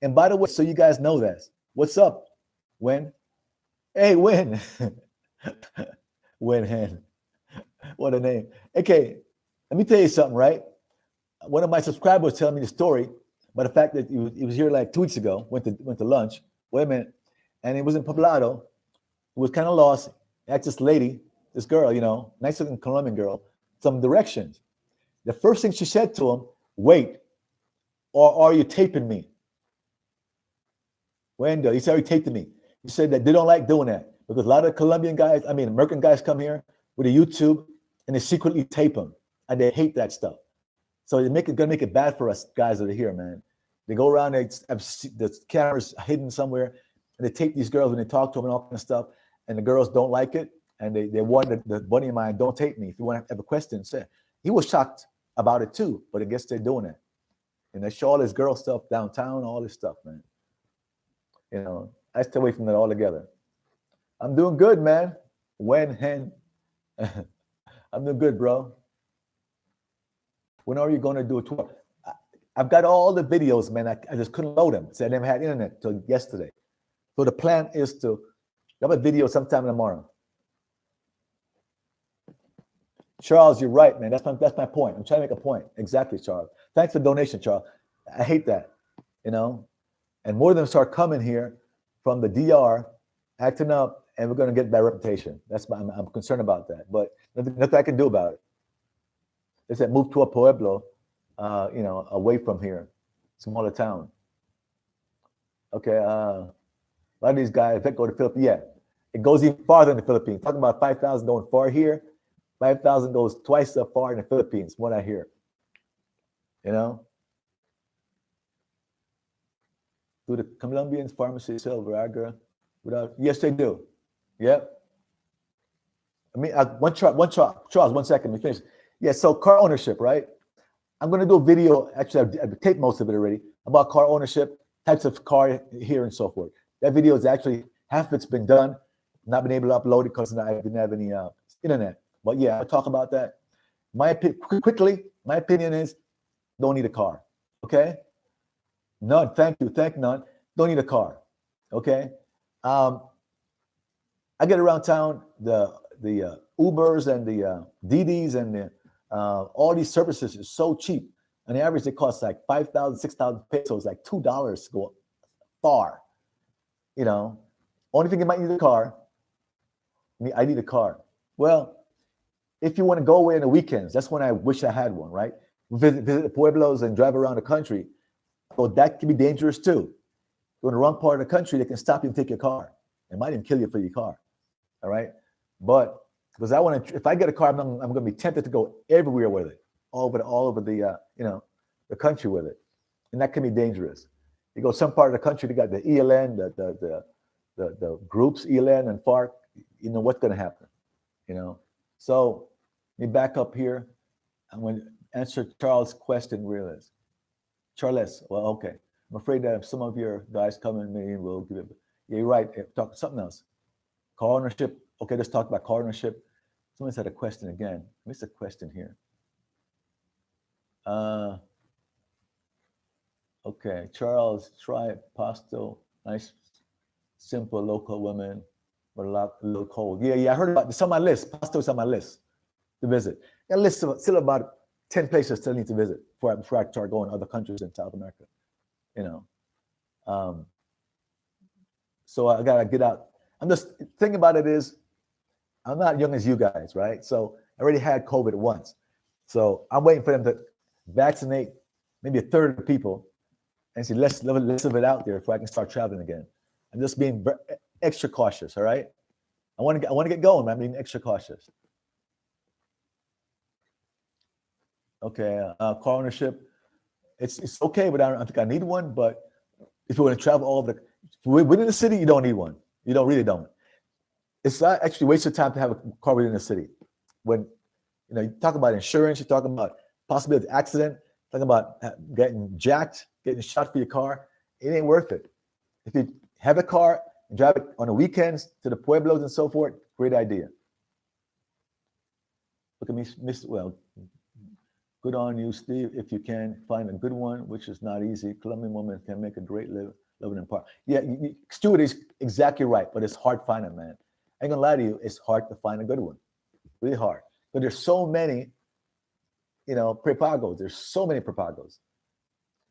And by the way, so you guys know this. What's up, Win? Hey, Win. Win Hen. What a name. Okay, let me tell you something, right? One of my subscribers telling me the story about the fact that he was here like 2 weeks ago, went to lunch. Wait a minute. And he was in Poblado. He was kind of lost. He asked this lady, this girl, you know, nice looking Colombian girl, some directions. The first thing she said to him, wait, or are you taping me? Wendell, he said, are you taping me? He said that they don't like doing that because a lot of Colombian guys, American guys come here with a YouTube and they secretly tape them and they hate that stuff. So they're gonna make it bad for us guys that are here, man. They go around, they have the cameras hidden somewhere, and they tape these girls when they talk to them and all kind of stuff, and the girls don't like it, and they warn the buddy of mine, don't tape me. If you want to have a question, say. He was shocked about it too, but I guess they're doing it. And they show all this girl stuff downtown, all this stuff, man. You know, I stay away from that altogether. I'm doing good, man. I'm doing good, bro. When are you going to do a tour? I've got all the videos, man. I just couldn't load them. So I never had internet till yesterday. So the plan is to have a video sometime tomorrow. Charles, you're right, man. That's my point. I'm trying to make a point. Exactly, Charles. Thanks for the donation, Charles. I hate that, you know. And more of them start coming here from the DR, acting up, and we're going to get bad reputation. I'm concerned about that. But nothing I can do about it. They said move to a pueblo, you know, away from here, smaller town. Okay, a lot of these guys that go to Philippines, yeah, it goes even farther in the Philippines. Talking about 5,000 going far here, 5,000 goes twice so far in the Philippines, what I hear. You know? Do the Colombians pharmacy sell Viagra without? Yes, they do. Yep. I mean, Charles, 1 second, let me finish. Yeah, so car ownership, right? I'm going to do a video, actually, I've taped most of it already, about car ownership, types of car here and so forth. That video is actually, half of it's been done, not been able to upload it because I didn't have any internet. But yeah, I'll talk about that. My opinion is, don't need a car, okay? None, thank you, none. Don't need a car, okay? I get around town, the Ubers and the DDs and the all these services is so cheap. On the average, it costs like 5,000, 6,000 pesos, like $2 to go far. You know, only thing you might need a car. I need a car. Well, if you want to go away on the weekends, that's when I wish I had one, right? Visit the pueblos and drive around the country. Well, that can be dangerous too. You're in the wrong part of the country, they can stop you and take your car. It might even kill you for your car. All right. But because I want to, if I get a car, I'm going to be tempted to go everywhere with it, all over the you know, the country with it, and that can be dangerous. You go some part of the country, they got the ELN, the groups ELN and FARC. You know what's going to happen, you know. So let me back up here. I'm going to answer Charles' question. Realize, Charles. Well, okay. I'm afraid that if some of your guys come in, maybe we'll give it. Yeah, you're right. Talk something else. Car ownership. Okay, let's talk about car ownership. Someone's had a question again. Missed a question here. Okay, Charles, try Pasto. Nice, simple local women, but a little cold. Yeah, I heard about it. It's on my list. Pasto is on my list to visit. Got a list of still about 10 places still need to visit before I start going to other countries in South America. You know, so I gotta get out. I'm just thinking about it is, I'm not young as you guys, right? So I already had COVID once. So I'm waiting for them to vaccinate maybe a third of the people and see less of it out there before I can start traveling again. I'm just being extra cautious, all right? I want to get going, man. I'm being extra cautious. Okay, car ownership. It's okay, but I don't think I need one. But if you want to travel all over within the city, you don't need one. You really don't. It's not actually a waste of time to have a car within the city. When you talk about insurance, you talk about possibility of accident, talking about getting jacked, getting shot for your car. It ain't worth it. If you have a car and drive it on the weekends to the pueblos and so forth, great idea. Look at me, well, good on you, Steve. If you can find a good one, which is not easy, Colombian woman can make a great living in part. Yeah, Stuart is exactly right, but it's hard finding, man. I ain't gonna lie to you, it's hard to find a good one. Really hard. But there's so many, prepagos. There's so many prepagos.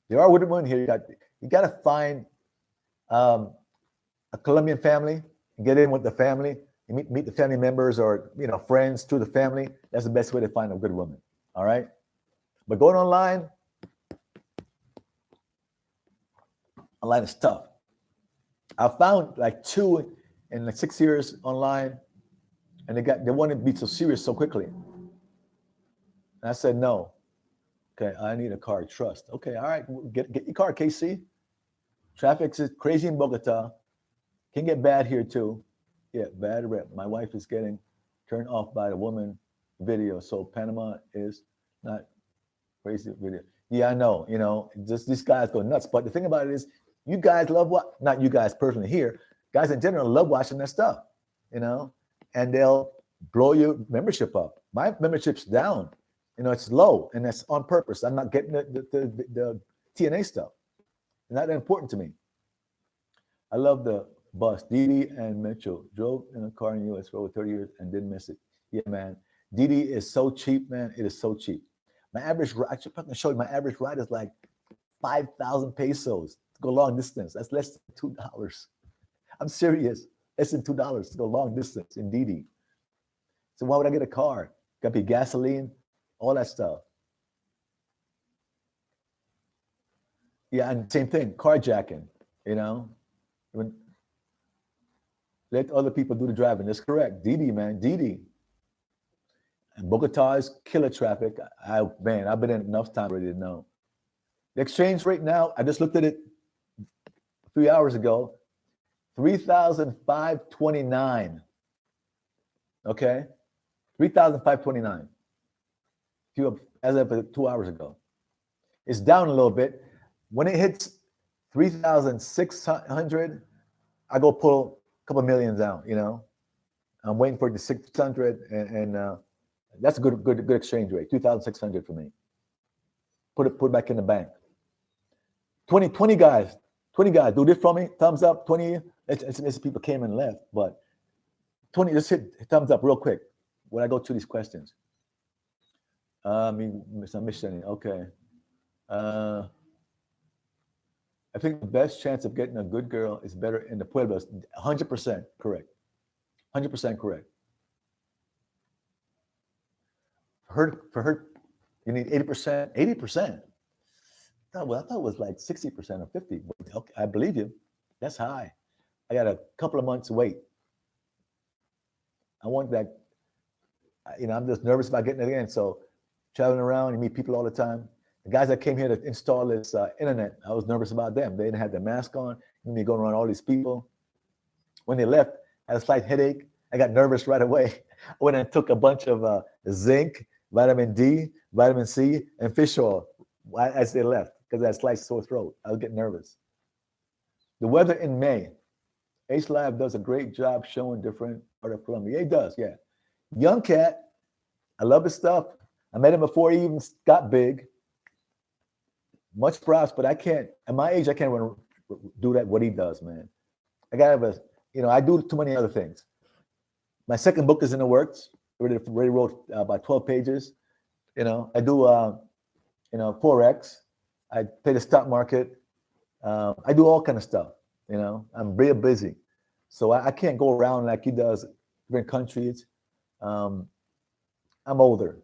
There are women here. You gotta find a Colombian family and get in with the family. You meet the family members or friends through the family. That's the best way to find a good woman. All right. But going online is tough. I found like 2 in like 6 years online, and they wanted to be so serious so quickly. And I said no. Okay, I need a car. Trust. Okay, all right, get your car, KC. Traffic's crazy in Bogota. Can get bad here too. Yeah, bad rep. My wife is getting turned off by the woman video. So Panama is not crazy video. Yeah, I know. Just these guys go nuts. But the thing about it is, you guys love what? Not you guys personally here. Guys in general love watching that stuff. And they'll blow your membership up. My membership's down. It's low, and that's on purpose. I'm not getting the TNA stuff. Not that important to me. I love the bus. Didi and Mitchell drove in a car in U.S. for over 30 years and didn't miss it. Yeah, man. Didi is so cheap, man. It is so cheap. My average ride, I should probably show you, my average ride is like 5,000 pesos to go long distance. That's less than $2. I'm serious. Less than $2 to go long distance in Didi. So why would I get a car? Got to be gasoline, all that stuff. Yeah, and same thing, carjacking, let other people do the driving. That's correct. Didi, man, Didi. And Bogota is killer traffic. I've been in enough time already to know. The exchange rate now, I just looked at it 3 hours ago, 3,529. Okay, 3,529. As of 2 hours ago, it's down a little bit. When it hits 3,600, I go pull a couple million down. I'm waiting for the 600, and that's a good exchange rate. 2,600 for me. Put it back in the bank. 20 guys. Do this for me. Thumbs up. 20. It's people came and left, but 20. Just hit thumbs up real quick when I go through these questions. Misunderstanding. Okay. I think the best chance of getting a good girl is better in the pueblos. 100% correct. 100% correct. For her, you need 80%. 80%. I thought it was like 60% or 50. Okay, I believe you. That's high. I got a couple of months to wait. I want that. I'm just nervous about getting it in. So traveling around, you meet people all the time. The guys that came here to install this internet, I was nervous about them. They didn't have their mask on. Me going around all these people. When they left, I had a slight headache. I got nervous right away. I went and took a bunch of zinc, vitamin D, vitamin C, and fish oil as they left because I had a slight sore throat. I was getting nervous. The weather in May. Ace Live does a great job showing different part of Colombia. Yeah, he does, yeah. Young cat. I love his stuff. I met him before he even got big. Much props, but I can't, at my age, I can't do that, what he does, man. I gotta have I do too many other things. My second book is in the works. Already wrote about 12 pages. I do, Forex. I play the stock market. I do all kind of stuff, I'm real busy. So I can't go around like he does different countries. I'm older.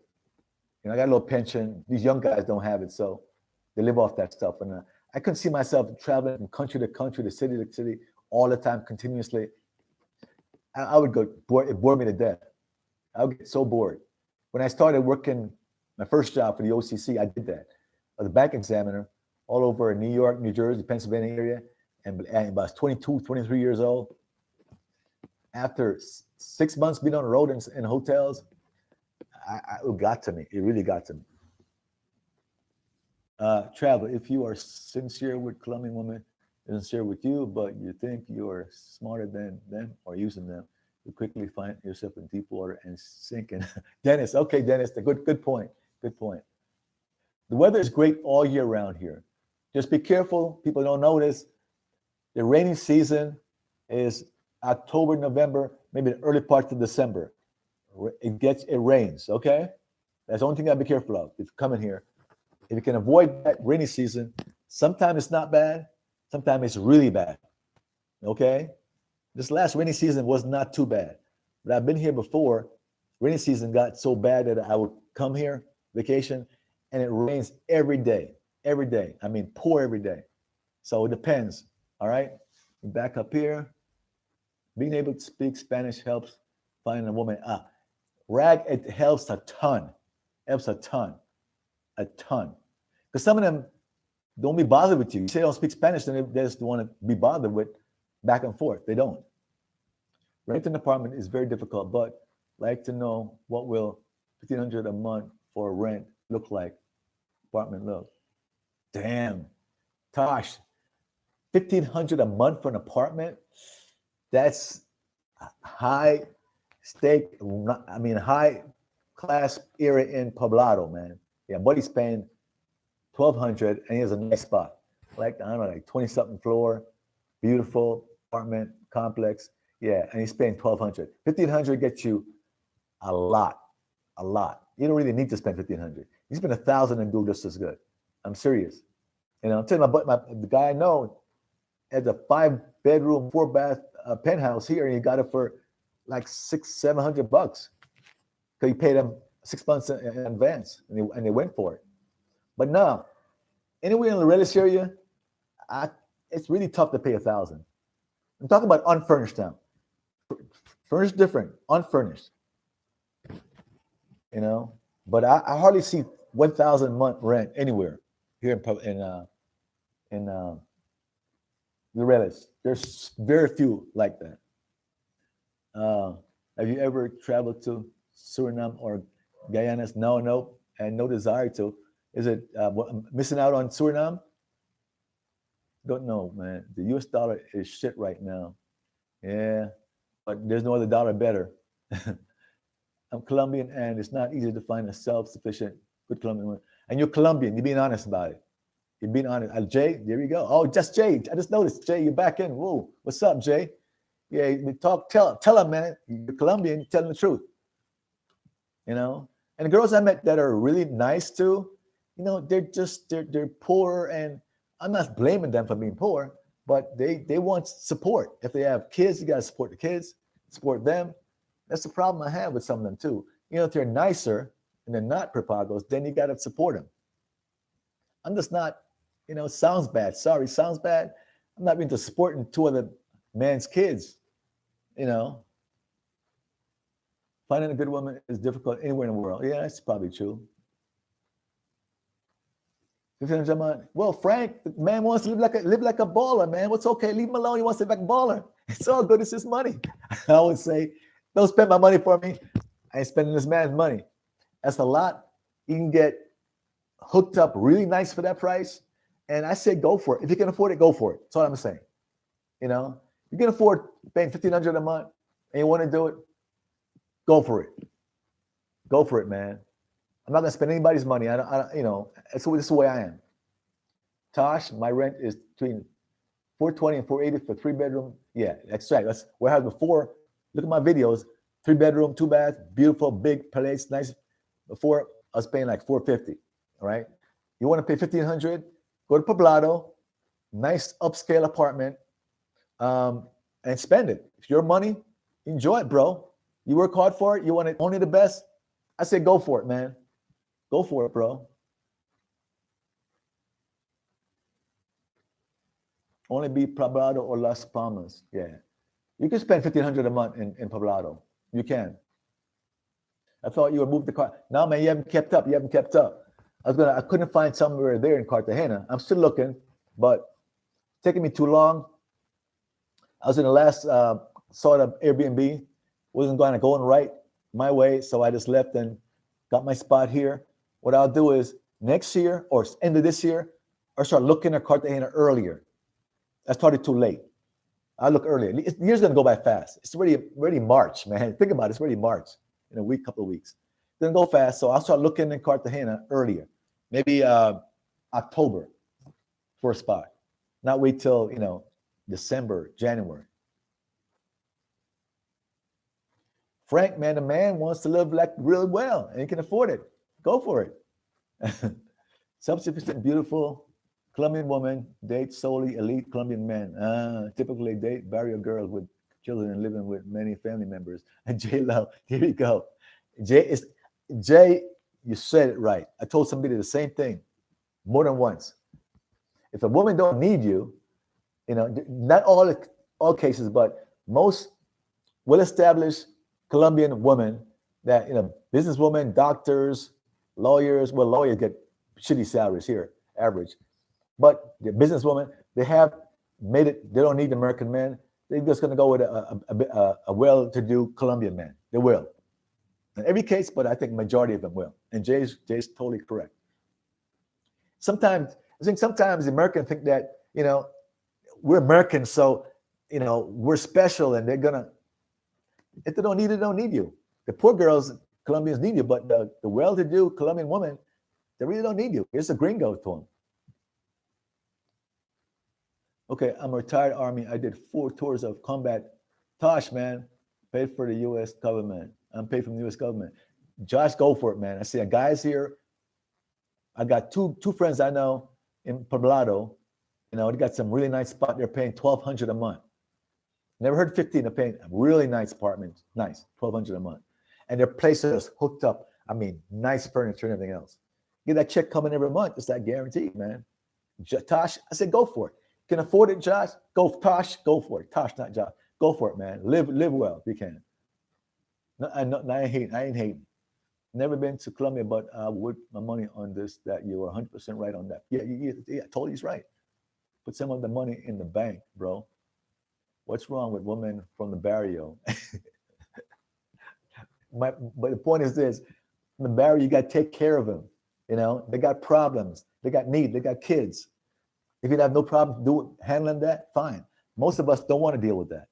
I got a little pension. These young guys don't have it, so they live off that stuff. And I couldn't see myself traveling from country to country, to city to city, all the time, continuously. I would go, it bored me to death. I would get so bored. When I started working my first job for the OCC, I did that. I was a bank examiner all over New York, New Jersey, Pennsylvania area. And I was 22, 23 years old. After 6 months being on the road in hotels, it got to me. It really got to me. Travel, if you are sincere with Colombian women, sincere with you, but you think you are smarter than them or using them, you quickly find yourself in deep water and sinking. Dennis, okay, Dennis, good point. Good point. The weather is great all year round here. Just be careful. People don't notice. The rainy season is October, November, maybe the early part of December. It rains, okay? That's the only thing you gotta be careful of if you're coming here. If you can avoid that rainy season, sometimes it's not bad, sometimes it's really bad, okay? This last rainy season was not too bad. But I've been here before. Rainy season got so bad that I would come here, vacation, and it rains every day. Every day. I mean, pour every day. So it depends. All right. Back up here. Being able to speak Spanish helps finding a woman. Rag, it helps a ton. Helps a ton. A ton. Because some of them don't be bothered with you. You say they don't speak Spanish, then they just want to be bothered with back and forth. They don't. Renting an apartment is very difficult, but like to know what will $1,500 a month for rent look like. Apartment look. Damn. Tosh, $1,500 a month for an apartment? That's high stake, I mean, high class area in Poblado, man. Yeah, buddy's paying $1,200 and he has a nice spot. Like, I don't know, like 20-something floor, beautiful apartment complex. Yeah, and he's paying $1,200. $1,500 gets you a lot, a lot. You don't really need to spend $1,500. You spend $1,000 and do just as good. I'm serious. You know, I'm telling you, the guy I know has a 5-bedroom, 4-bath penthouse here, and he got it for like $600-700 because he paid him 6 months in advance, and they went for it. But no, anywhere in the Reddish area, it's really tough to pay $1,000. I'm talking about unfurnished now. Furnished different, unfurnished. You know, but I hardly see $1,000 a month rent anywhere here in the Reddish. There's very few like that. Have you ever traveled to Suriname or Guyana? No, and no desire to. Is it missing out on Suriname? Don't know, man. The US dollar is shit right now. Yeah, but there's no other dollar better. I'm Colombian, and it's not easy to find a self-sufficient, good Colombian woman. And you're Colombian. You're being honest about it. You're being honest. Jay, there you go. Oh, just Jay. I just noticed. Jay, you're back in. Whoa, what's up, Jay? Yeah, we talk. Tell him, man. You're Colombian. You're telling the truth. You know. And the girls I met that are really nice too, you know, they're poor, and I'm not blaming them for being poor, but they want support. If they have kids, you got to support the kids, support them. That's the problem I have with some of them too. You know, if they're nicer and they're not prepagos, then you got to support them. I'm just not, you know, sounds bad. Sorry, sounds bad. I'm not into supporting two other man's kids, you know. Finding a good woman is difficult anywhere in the world. Yeah, that's probably true. Well, Frank, the man wants to live like a baller, man. What's okay? Leave him alone. He wants to live like a baller. It's all good. It's his money. I would say, don't spend my money for me. I ain't spending this man's money. That's a lot. You can get hooked up really nice for that price. And I say go for it. If you can afford it, go for it. That's all I'm saying. You know, you can afford paying $1,500 a month and you want to do it, go for it. Go for it, man. I'm not gonna spend anybody's money. I don't, you know, this is the way I am. Tosh, my rent is between $420 and $480 for 3-bedroom. Yeah, that's right. That's where I had before. Look at my videos. 3-bedroom, 2-bath, beautiful, big place, nice. Before I was paying like $450. All right. You want to pay $1,500? Go to Poblado, nice upscale apartment, and spend it. It's your money. Enjoy it, bro. You work hard for it. You want it only the best. I say go for it, man. Go for it, bro. Only be Poblado or Las Palmas. Yeah. You can spend $1,500 a month in Poblado. You can. I thought you would move the car. No, man, you haven't kept up. You haven't kept up. I couldn't find somewhere there in Cartagena. I'm still looking, but it's taking me too long. I was in the last sort of Airbnb. Wasn't going right my way, so I just left and got my spot here. What I'll do is next year or end of this year, I'll start looking at Cartagena earlier. I started too late. I'll look earlier. The year's gonna go by fast. It's already March, man. Think about it. It's already March in a week, couple of weeks. It's gonna go fast, so I'll start looking in Cartagena earlier. Maybe October for a spot. Not wait till, you know, December, January. Frank, man, the man wants to live like really well and he can afford it. Go for it. Self-sufficient, beautiful Colombian woman dates solely elite Colombian men. Typically date barrier girls with children and living with many family members. And J Lo, here you go. Jay is Jay, you said it right. I told somebody the same thing more than once. If a woman don't need you, not all cases, but most well-established Colombian women that businesswomen, doctors, lawyers. Well, lawyers get shitty salaries here, average, but the businesswomen they have made it. They don't need American men. They're just going to go with a well-to-do Colombian man. They will, in every case, but I think majority of them will. And Jay's totally correct. Sometimes I think sometimes the Americans think that we're Americans, so we're special, and they're gonna. If they don't need it, they don't need you. The poor girls, Colombians need you, but the well-to-do Colombian woman, they really don't need you. It's a gringo to them. Okay, I'm a retired Army. I did 4 tours of combat. Tosh, man, paid for the U.S. government. I'm paid from the U.S. government. Josh, go for it, man. I see a guy's here. I got two friends I know in Poblado. They got some really nice spot. They're paying $1,200 a month. Never heard 15. They're paying a really nice apartment. Nice, $1,200 a month. And their place is hooked up. I mean, nice furniture and everything else. Get that check coming every month. It's that guaranteed, man. Tosh, I said, go for it. Can afford it, Josh? Tosh, go for it. Tosh, not Josh. Go for it, man. Live well if you can. No, I ain't hating. Never been to Colombia, but I would my money on this, that you were 100% right on that. Yeah, totally he's right. Put some of the money in the bank, bro. What's wrong with women from the barrio? But the point is this: in the barrio, you got to take care of them. They got problems, they got needs, they got kids. If you have no problem handling that, fine. Most of us don't want to deal with that.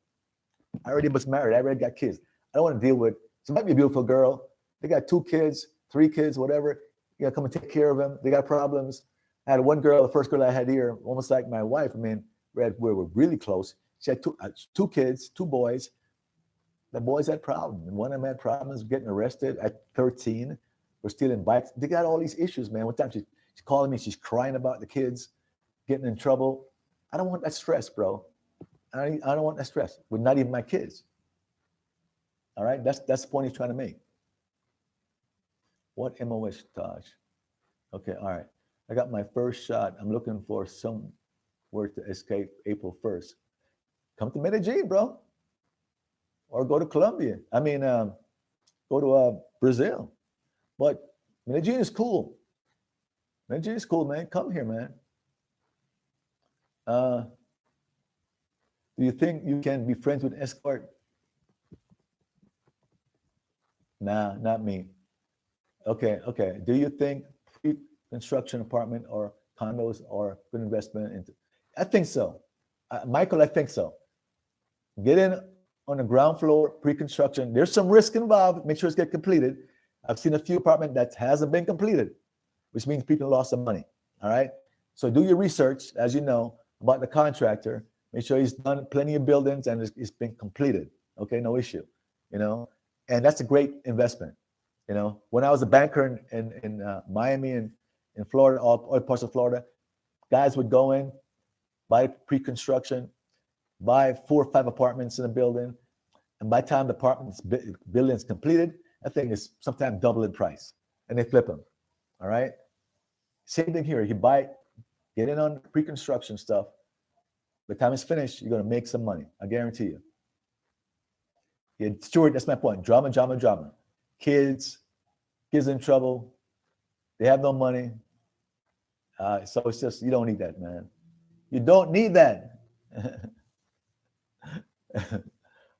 I already was married. I already got kids. I don't want to deal with. She might be a beautiful girl. They got 2 kids, 3 kids, whatever. You got to come and take care of them. They got problems. I had one girl, the first girl I had here, almost like my wife. I mean, we were really close. She had 2 kids, 2 boys. The boys had problems. And one of them had problems getting arrested at 13. We're stealing bikes. They got all these issues, man. One time she's calling me. She's crying about the kids getting in trouble. I don't want that stress, bro. I don't want that stress with not even my kids. All right? That's the point he's trying to make. What MOS, Taj? Okay, all right. I got my first shot. I'm looking for somewhere to escape April 1st. Come to Medellin, bro. Or go to Colombia. I mean, go to Brazil. But Medellin is cool. Medellin is cool, man. Come here, man. Do you think you can be friends with an escort? Nah, not me. Okay. Do you think pre-construction apartment or condos are good investment? I think so. Michael, I think so. Get in on the ground floor, pre-construction. There's some risk involved. Make sure it's get completed. I've seen a few apartments that hasn't been completed, which means people lost some money. All right. So do your research, as you know, about the contractor. Make sure he's done plenty of buildings and it's been completed. Okay, no issue. And that's a great investment. When I was a banker in Miami and in Florida, all parts of Florida, guys would go in, buy pre-construction, buy 4 or 5 apartments in a building, and by the time the building's completed, I think it's sometimes double in price, and they flip them. All right. Same thing here. You get in on pre-construction stuff. By the time it's finished, you're going to make some money. I guarantee you. Yeah, Stuart, that's my point. Drama. Kids in trouble. They have no money. So it's just, you don't need that, man. You don't need that.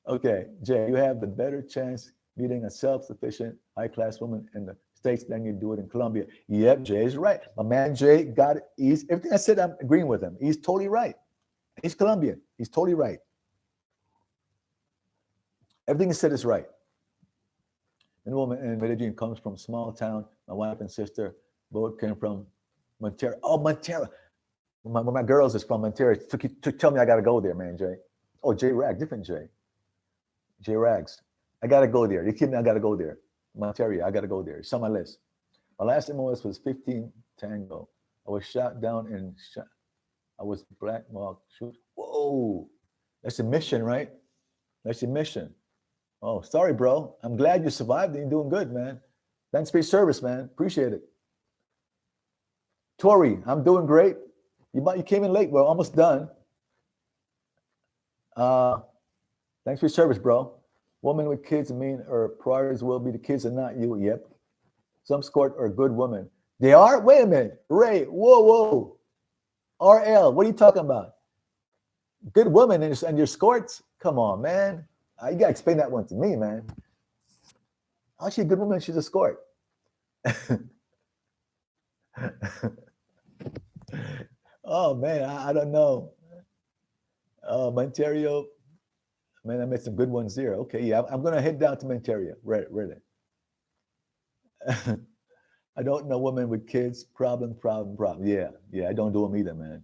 Okay, Jay, you have the better chance meeting a self-sufficient, high-class woman in the States than you do it in Colombia. Yep, Jay is right. My man Jay got it. Everything I said, I'm agreeing with him. He's totally right. He's Colombian. He's totally right. Everything he said is right. And the woman in Medellin comes from a small town. My wife and sister both came from Montero. Oh, Montero. My girls is from Montero. To tell me I got to go there, man, Jay. Oh, Jay Rags, different Jay. Jay Rags. I got to go there. They keep me, I got to go there. Montero, I got to go there. It's on my list. My last MOS was 15 Tango. I was shot down and I was blackmailed. Shoot. Whoa. That's a mission, right? That's your mission. Oh, sorry, bro. I'm glad you survived and you're doing good, man. Thanks for your service, man. Appreciate it. Tori, I'm doing great. You came in late. We're almost done. Thanks for your service, bro. Women with kids mean or priorities will be the kids and not you. Yep. Some escort are good women. They are? Wait a minute. Ray, whoa. RL, what are you talking about? Good woman and your escorts? Come on, man. You got to explain that one to me, man. How's she a good woman? She's a escort. Oh, man, I don't know. Ontario. Man, I met some good ones there. Okay, yeah, I'm going to head down to Ontario. Right. I don't know women with kids. Problem. Yeah, I don't do them either, man.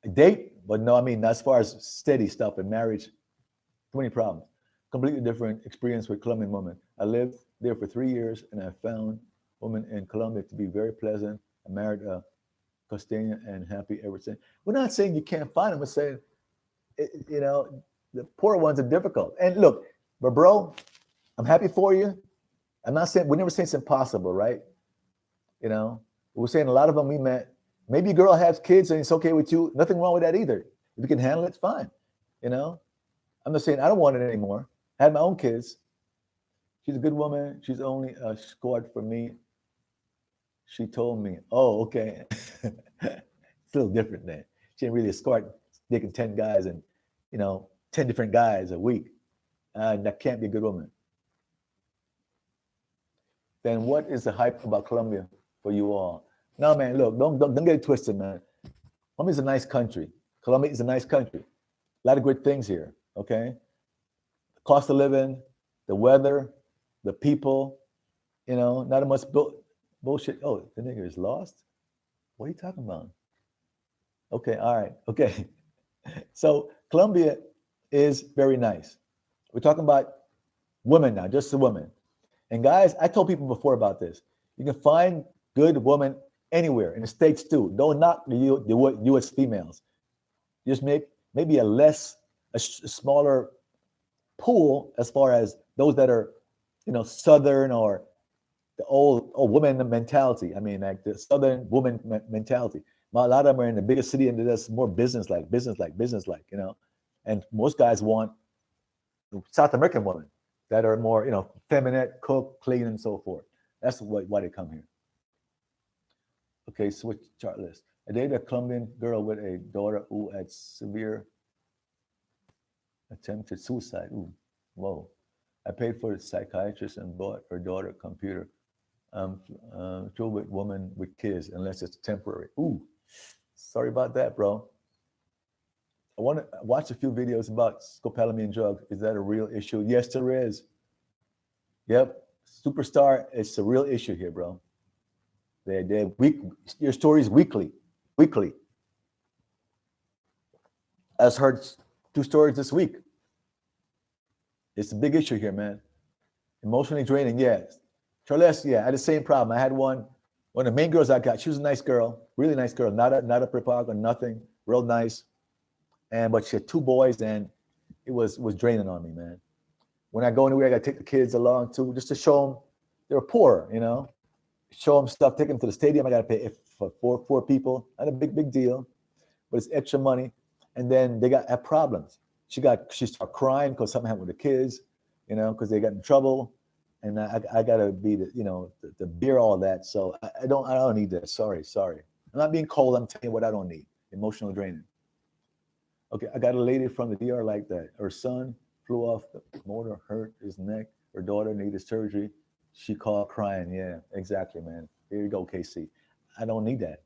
I date, but no, I mean, as far as steady stuff and marriage, too many problems. Completely different experience with Colombian women. I lived there for 3 years, and I found women in Colombia to be very pleasant. I married a Costeña and happy ever since. We're not saying you can't find them. We're saying, the poor ones are difficult. And look, but bro, I'm happy for you. I'm not saying, we never say it's impossible, right? We're saying a lot of them we met. Maybe a girl has kids and it's okay with you. Nothing wrong with that either. If you can handle it, it's fine. I'm not saying I don't want it anymore. I had my own kids. She's a good woman. She's only a escort for me. She told me, oh, okay. It's a little different then. She didn't really escort taking 10 guys and, 10 different guys a week. That can't be a good woman. Then what is the hype about Colombia for you all? No, man, look, don't get it twisted, man. Colombia is a nice country. Colombia is a nice country. A lot of great things here, okay? The cost of living, the weather, the people, not much bullshit. Oh, the nigger is lost? What are you talking about? Okay, all right, okay. So Colombia is very nice. We're talking about women now, just the women. And guys, I told people before about this. You can find good women anywhere, in the States too. Don't knock the U.S. females. Just make maybe a smaller pool as far as those that are, Southern or the old woman mentality. I mean, like the Southern woman mentality. A lot of them are in the biggest city and that's more business-like, And most guys want South American women that are more, feminine, cook, clean, and so forth. That's why they come here. Okay, switch chart list. I dated a Colombian girl with a daughter who had severe attempted suicide. Ooh, whoa. I paid for a psychiatrist and bought her daughter a computer. True with woman with kids, unless it's temporary. Ooh, sorry about that, bro. I want to watch a few videos about scopolamine drug. Is that a real issue? Yes, there is. Yep, superstar. It's a real issue here, bro. Your stories weekly. I just heard 2 stories this week. It's a big issue here, man. Emotionally draining, yes. Charles, yeah, I had the same problem. I had one of the main girls I got. She was a nice girl, really nice girl, not a prepog or nothing, real nice. But she had 2 boys, and it was draining on me, man. When I go anywhere, I got to take the kids along too, just to show them they're poor, Show them stuff, take them to the stadium. I got to pay for four people. Not a big deal, but it's extra money. And then they have problems. She started crying because something happened with the kids, because they got in trouble. And I got to be the bear all that. So I don't need that. Sorry. I'm not being cold. I'm telling you what I don't need. Emotional draining. Okay, I got a lady from the DR like that. Her son flew off the motor, hurt his neck. Her daughter needed surgery. She called crying. Yeah, exactly, man. Here you go, KC. I don't need that.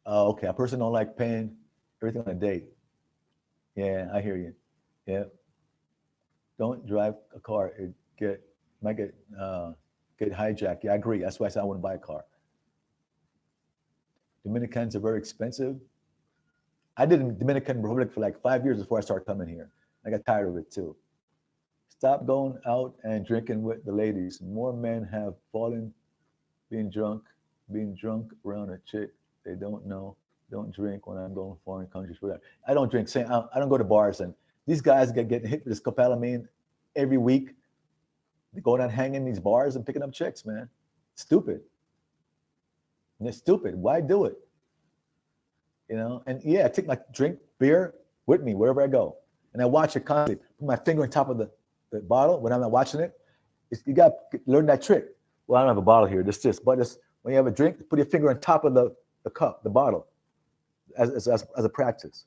Okay, a person don't like paying everything on a date. Yeah, I hear you. Yeah. Don't drive a car. It might get hijacked. Yeah, I agree. That's why I said I wouldn't buy a car. Dominicans are very expensive. I did in Dominican Republic for like 5 years before I started coming here. I got tired of it too. Stop going out and drinking with the ladies. More men have fallen being drunk around a chick they don't know Don't drink when I'm going to foreign countries. Whatever. I don't drink. I don't go to bars, and these guys get hit with this scopolamine every week. They go down hanging in these bars and picking up chicks, man. Stupid. And it's stupid. Why do it? You know? And yeah, I take my drink beer with me wherever I go, and I watch it constantly. Put my finger on top of the bottle when I'm not watching it. You got to learn that trick. Well, I don't have a bottle here. This, but when you have a drink, put your finger on top of the cup, the bottle, as a practice.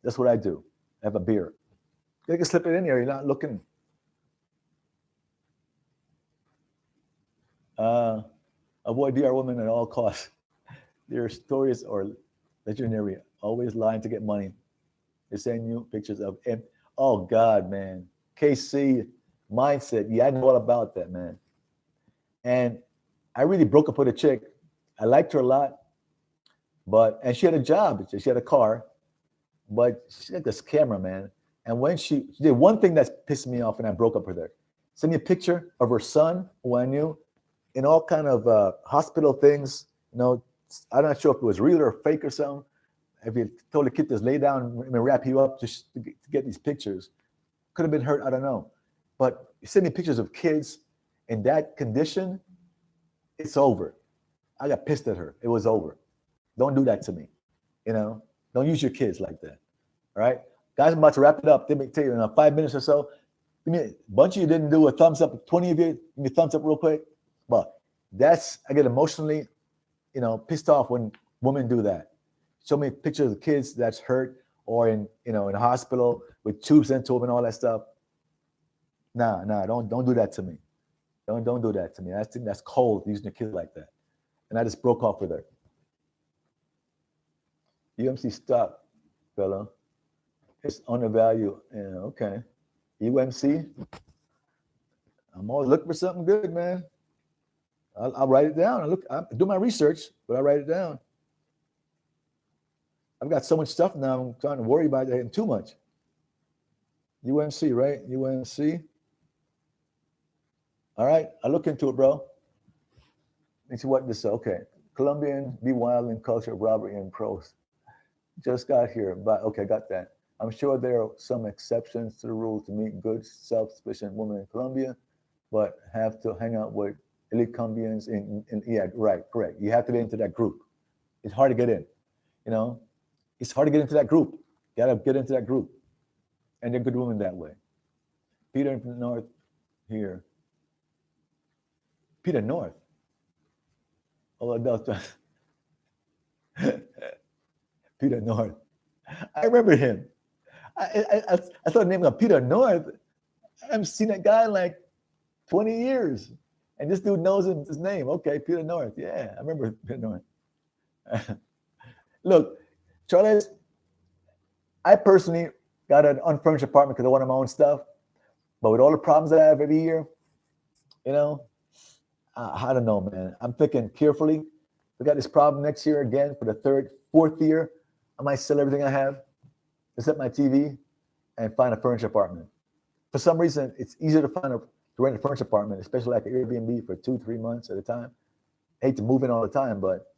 That's what I do. I have a beer. You can slip it in there. You're not looking. Avoid DR women at all costs. Their stories are legendary. Always lying to get money. They send you pictures of oh God, man. KC mindset. Yeah, I know all about that, man. And I really broke up with a chick. I liked her a lot, and she had a job. She had a car, but she had this camera, man. And when she did one thing that pissed me off, and I broke up with her. Sent me a picture of her son, who I knew, in all kind of hospital things. You know, I'm not sure if it was real or fake or something. If you told the kid to lay down and wrap you up just to get these pictures, could have been hurt. I don't know. But you send me pictures of kids in that condition, it's over. I got pissed at her. It was over. Don't do that to me. You know, don't use your kids like that. All right, guys, I'm about to wrap it up. Let me tell you, in 5 minutes or so, give me a bunch of you didn't do a thumbs up. 20 of you, give me a thumbs up real quick. But I get emotionally, pissed off when women do that. Show me pictures of kids that's hurt or in a hospital with tubes into them and all that stuff. Nah, don't do that to me. Don't do that to me. That's cold, using your kids like that. And I just broke off with her. UMC stock, fella. It's undervalued. Yeah, okay. UMC. I'm always looking for something good, man. I'll write it down. I do my research, but I write it down. I've got so much stuff now. I'm trying to worry about it too much. UMC, right? UMC. All right, I'll look into it, bro. Let me see what this is. Okay. Colombian be wild in culture, robbery, and prose. Just got here, but okay, got that. I'm sure there are some exceptions to the rule to meet good, self-sufficient women in Colombia, but have to hang out with elite Colombians yeah, right, correct. You have to get into that group. It's hard to get in, It's hard to get into that group. You gotta get into that group. And they're good women that way. Peter North here. Peter North. Oh, no. Peter North. I remember him. I saw the name of Peter North. I haven't seen that guy in like 20 years. And this dude knows his name. Okay, Peter North. Yeah, I remember Peter North. Look, Charles, I personally got an unfurnished apartment because I wanted my own stuff. But with all the problems that I have every year, I don't know, man. I'm thinking carefully. We got this problem next year again for the fourth year. I might sell everything I have, except my TV, and find a furnished apartment. For some reason, it's easier to rent a furnished apartment, especially like an Airbnb for 2-3 months at a time. I hate to move in all the time, but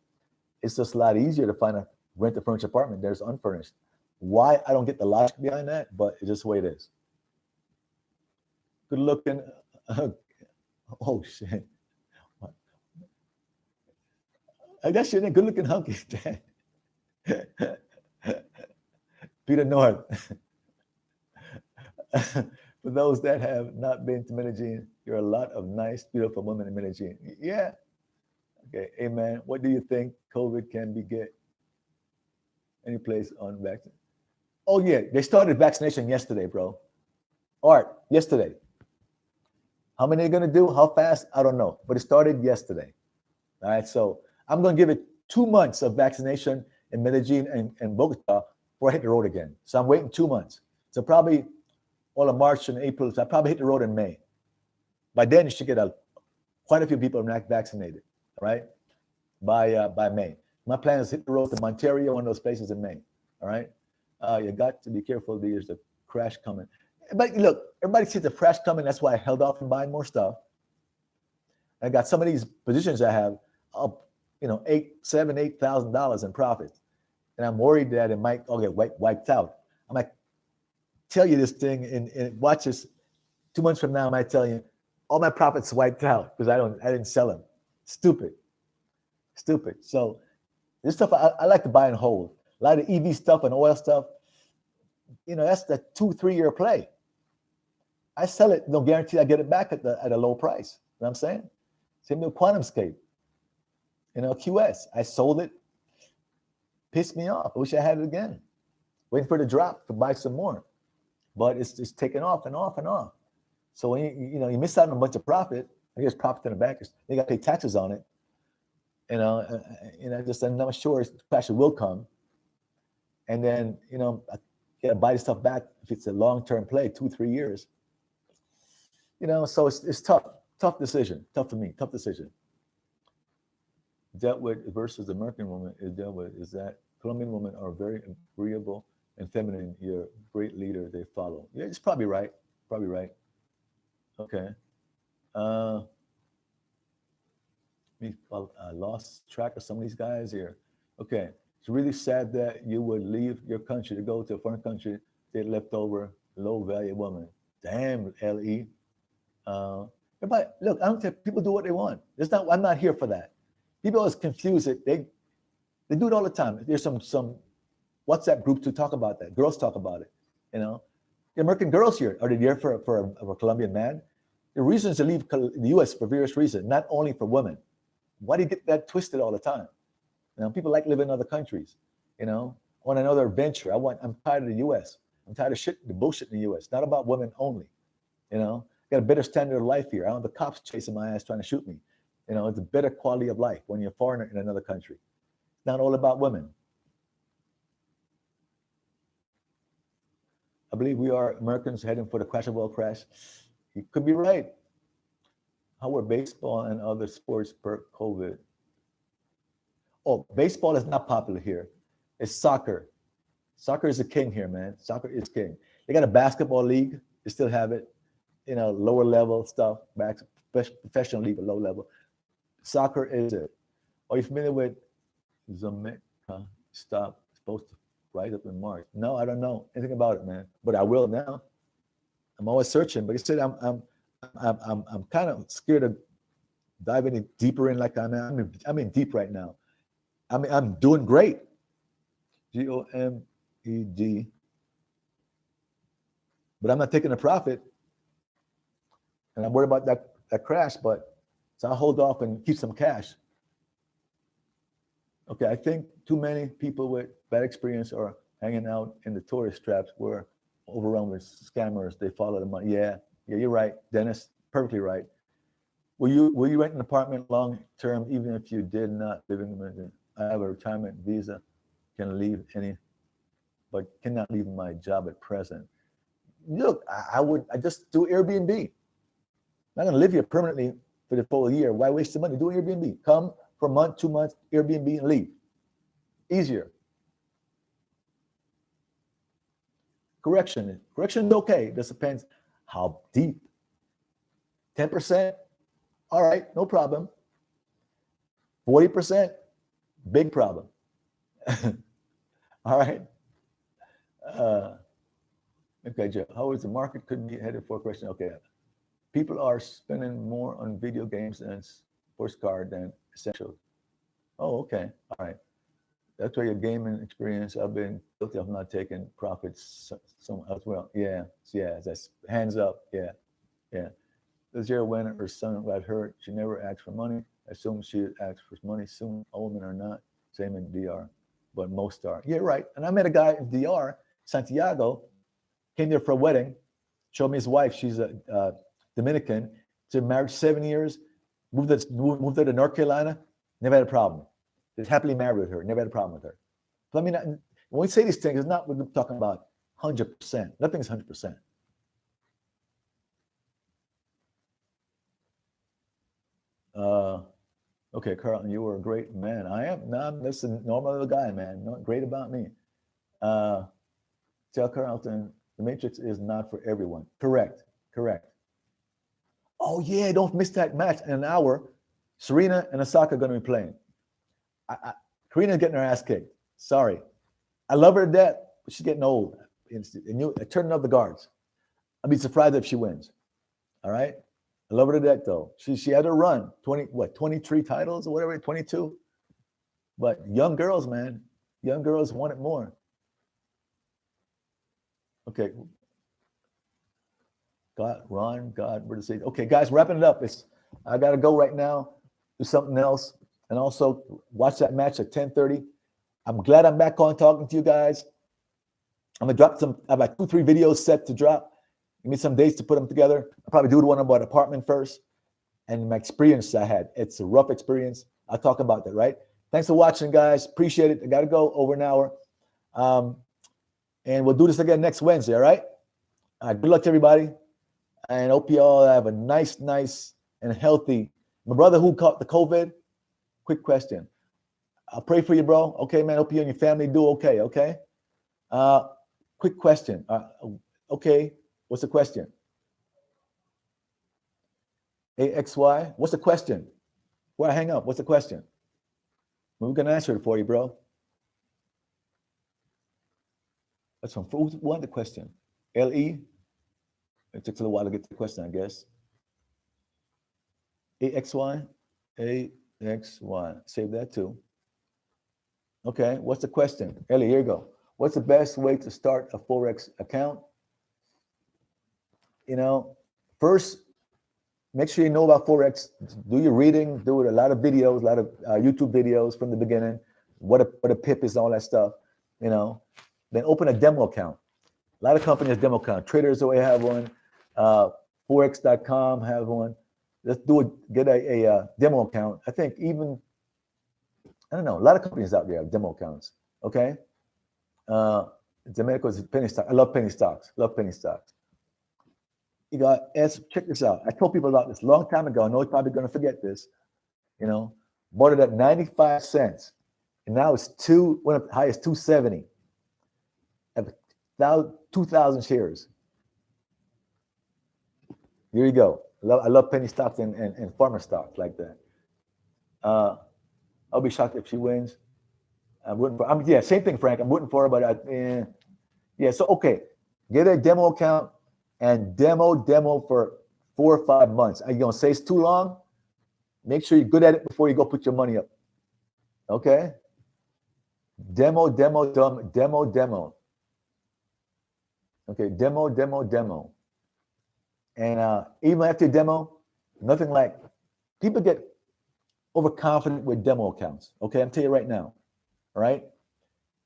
it's just a lot easier to rent a furnished apartment. There's unfurnished. Why? I don't get the logic behind that, but it's just the way it is. Good looking. Oh shit. That's your name. Good looking hunky. Peter North. For those that have not been to Medellin, there are a lot of nice, beautiful women in Medellin. Yeah. Okay. Amen. What do you think COVID can get any place on vaccine? Oh, yeah. They started vaccination yesterday, bro. Art, yesterday. How many are going to do? How fast? I don't know. But it started yesterday. All right. So I'm going to give it 2 months of vaccination in Medellin and Bogota before I hit the road again. So I'm waiting 2 months. So probably all of March and April. So I probably hit the road in May. By then, you should get quite a few people vaccinated, all right, by May. My plan is to hit the road to Monterio, one of those places in May, all right? You got to be careful. There's a crash coming. But look, everybody sees the crash coming. That's why I held off from buying more stuff. I got some of these positions I have up, $8,000, $8,000 in profits. and I'm worried that it might all get wiped out. I might tell you this thing, and watch this. 2 months from now, I might tell you all my profits wiped out because I didn't sell them. Stupid. So this stuff I like to buy and hold. A lot of EV stuff and oil stuff, that's the 2-3 year play. I sell it, no guarantee I get it back at a low price. You know what I'm saying? Same with QuantumScape. QS. I sold it. Pissed me off. I wish I had it again. Waiting for the drop to buy some more. But it's just taking off and off and off. So when you miss out on a bunch of profit, I guess profit in the bank, they got to pay taxes on it. I'm not sure the crash will come. And then, I got to buy the stuff back if it's a long-term play, 2-3 years. So it's tough decision. Tough for me, tough decision. Dealt with versus American woman is that Colombian women are very agreeable and feminine. You're a great leader they follow. Yeah, it's probably right. Okay. I lost track of some of these guys here. Okay. It's really sad that you would leave your country to go to a foreign country. They left over low value woman. Damn, LE. Everybody, look, I don't care. People do what they want. I'm not here for that. People always confuse it. They do it all the time. There's some WhatsApp groups to talk about that. Girls talk about it. The American girls here, are they there for a Colombian man? The reasons to leave the U.S. for various reasons, not only for women. Why do you get that twisted all the time? People like living in other countries. On another venture. I'm tired of the U.S. I'm tired of the bullshit in the U.S. Not about women only. Got a better standard of life here. I don't have the cops chasing my ass trying to shoot me. It's a better quality of life when you're a foreigner in another country. It's not all about women. I believe we are Americans heading for the crash of oil crash. You could be right. How were baseball and other sports per COVID? Oh, baseball is not popular here. It's soccer. Soccer is the king here, man. Soccer is king. They got a basketball league. They still have it. Lower level stuff, professional league, but low level. Soccer is it. Are you familiar with Jamaica? Stop. Supposed to rise up in March. No, I don't know anything about it, man. But I will now. I'm always searching. But you said I'm kind of scared of diving any deeper in like I'm in deep right now. I'm doing great. GOMED. But I'm not taking a profit. And I'm worried about that crash, so I'll hold off and keep some cash. Okay, I think too many people with bad experience are hanging out in the tourist traps where overrun with scammers. They follow the money. Yeah, you're right, Dennis. Perfectly right. Will you rent an apartment long term even if you did not live in the? I have a retirement visa, can leave but cannot leave my job at present. Look, I just do Airbnb. I'm not gonna live here permanently for the full year. Why waste the money? Do Airbnb. Come for a month, 2 months, Airbnb, and leave. Easier. Correction is okay. This depends how deep. 10%, all right, no problem. 40%, big problem. All right. Okay, Jeff. How is the market could be headed for a question? Okay. People are spending more on video games and sports car than essential. Oh, okay. All right. That's why your gaming experience. I've been guilty of not taking profits some as well. Yeah. That's hands up. Yeah. This year when her son got hurt, she never asked for money. I assume she asked for money soon. All women are not. Same in DR, but most are. Yeah, right. And I met a guy in DR, Santiago, came there for a wedding, showed me his wife. She's a Dominican. She's married 7 years, moved there to North Carolina, never had a problem. He's happily married with her, never had a problem with her. So, I mean, when we say these things, it's not we're talking about 100%. Nothing's 100%. Okay, Carlton, you were a great man. I am. No, I'm just a normal little guy, man. Not great about me. Tell Carlton, the Matrix is not for everyone. Correct. Oh, yeah, don't miss that match in an hour. Serena and Osaka are going to be playing. Karena's getting her ass kicked. Sorry. I love her to death, but she's getting old. And you turning up the guards. I'd be surprised if she wins. All right. I love her to death though. She had a run, 23 titles or whatever, 22. But young girls, man, young girls want it more. Okay. God, where to say? Okay, guys, wrapping it up. I gotta go right now, do something else, and also watch that match at 10:30. I'm glad I'm back on talking to you guys. I'm gonna drop some. I have like 2-3 videos set to drop. Give me some days to put them together. I'll probably do the one about apartment first, and my experience I had. It's a rough experience. I'll talk about that. Right. Thanks for watching, guys. Appreciate it. I gotta go over an hour, and we'll do this again next Wednesday. All right. Good luck to everybody. And hope you all have a nice and healthy. My brother who caught the COVID, quick question. I'll pray for you, bro. Okay, man. Hope you and your family do okay. Okay. Quick question. Okay. What's the question? AXY. What's the question? Where I hang up? What's the question? We're gonna answer it for you, bro. That's from who wanted the question? LE. It took a little while to get to the question, I guess. AXY. AXY. Save that too. Okay. What's the question? Ellie, here you go. What's the best way to start a Forex account? First, make sure you know about Forex. Do your reading. Do it. A lot of videos, a lot of YouTube videos from the beginning. What a pip is, all that stuff. Then open a demo account. A lot of companies have demo account. Traders always have one. Forex.com have one. Let's get a demo account. I think even, I don't know, a lot of companies out there have demo accounts. Okay. Domenico's penny stock. I love penny stocks. You got check this out. I told people about this a long time ago. I know you're probably going to forget this. Bought it at 95 cents. And now it's went up high as 270. At 2,000 shares. Here you go. I love penny stocks and farmer stocks like that. I'll be shocked if she wins. I'm rooting for. Same thing, Frank. I'm rooting for her, but So okay, get a demo account and demo for 4 or 5 months. Are you gonna say it's too long? Make sure you're good at it before you go put your money up. Okay. Demo. Okay, demo. And even after demo, nothing like, people get overconfident with demo accounts. Okay, I'm telling you right now. All right.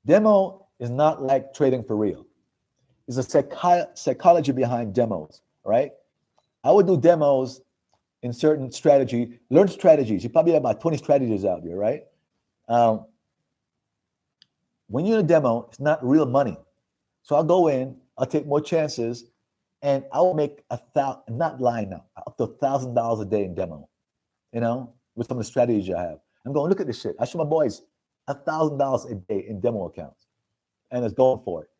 Demo is not like trading for real. There's a psychology behind demos. All right. I would do demos in certain strategy, learn strategies. You probably have about 20 strategies out there, right? When you're in a demo, it's not real money. So I'll go in, I'll take more chances, and I'll make not lying now, up to $1,000 a day in demo, with some of the strategies I have. I'm going, look at this shit. I show my boys $1,000 a day in demo accounts, and it's going for it.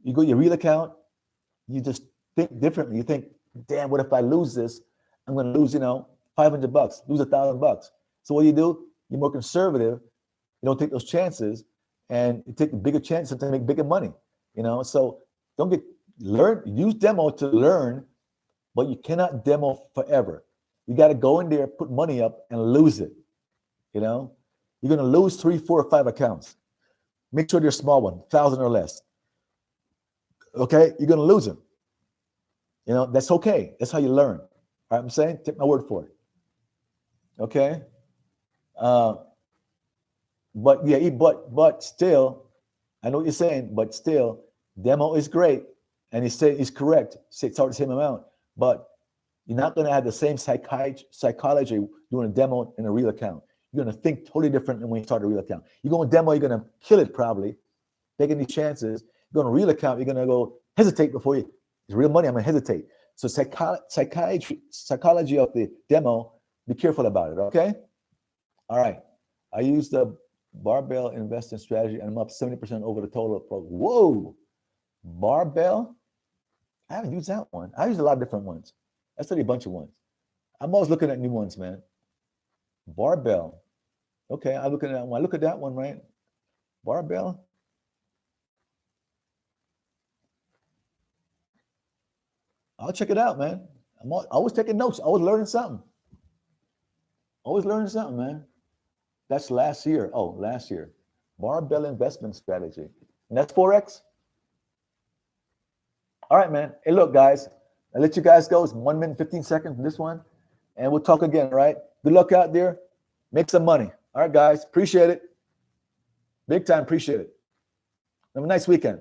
You go your real account, you just think differently. You think, damn, what if I lose this? I'm going to lose, $500, lose $1,000. So what do? You're more conservative. You don't take those chances, and you take the bigger chances to make bigger money. So don't use demo to learn, but you cannot demo forever. You got to go in there, put money up, and lose it. You're going to lose 3, 4, or 5 accounts. Make sure they're small one, 1,000 or less. Okay, you're going to lose them. That's okay. That's how you learn. All right, I'm saying, take my word for it. Okay. But still, I know what you're saying, but still, demo is great, and he's correct. Start the same amount, but you're not going to have the same psychology doing a demo in a real account. You're going to think totally different than when you start a real account. You're going to demo, you're going to kill it probably, taking these chances. You're going to real account, you're going to go hesitate before you. It's real money, I'm going to hesitate. So psychology of the demo, be careful about it, okay? All right. I use the barbell investing strategy, and I'm up 70% over the total. Whoa, barbell? I haven't used that one. I use a lot of different ones. I study a bunch of ones. I'm always looking at new ones, man. Barbell. Okay, I look at that one. I look at that one, right? Barbell. I'll check it out, man. I'm always taking notes. Always learning something. Always learning something, man. That's last year. Oh, last year. Barbell investment strategy. And that's Forex? All right, man. Hey, look, guys. I'll let you guys go. It's 1 minute, 15 seconds from this one. And we'll talk again, all right? Good luck out there. Make some money. All right, guys. Appreciate it. Big time. Appreciate it. Have a nice weekend.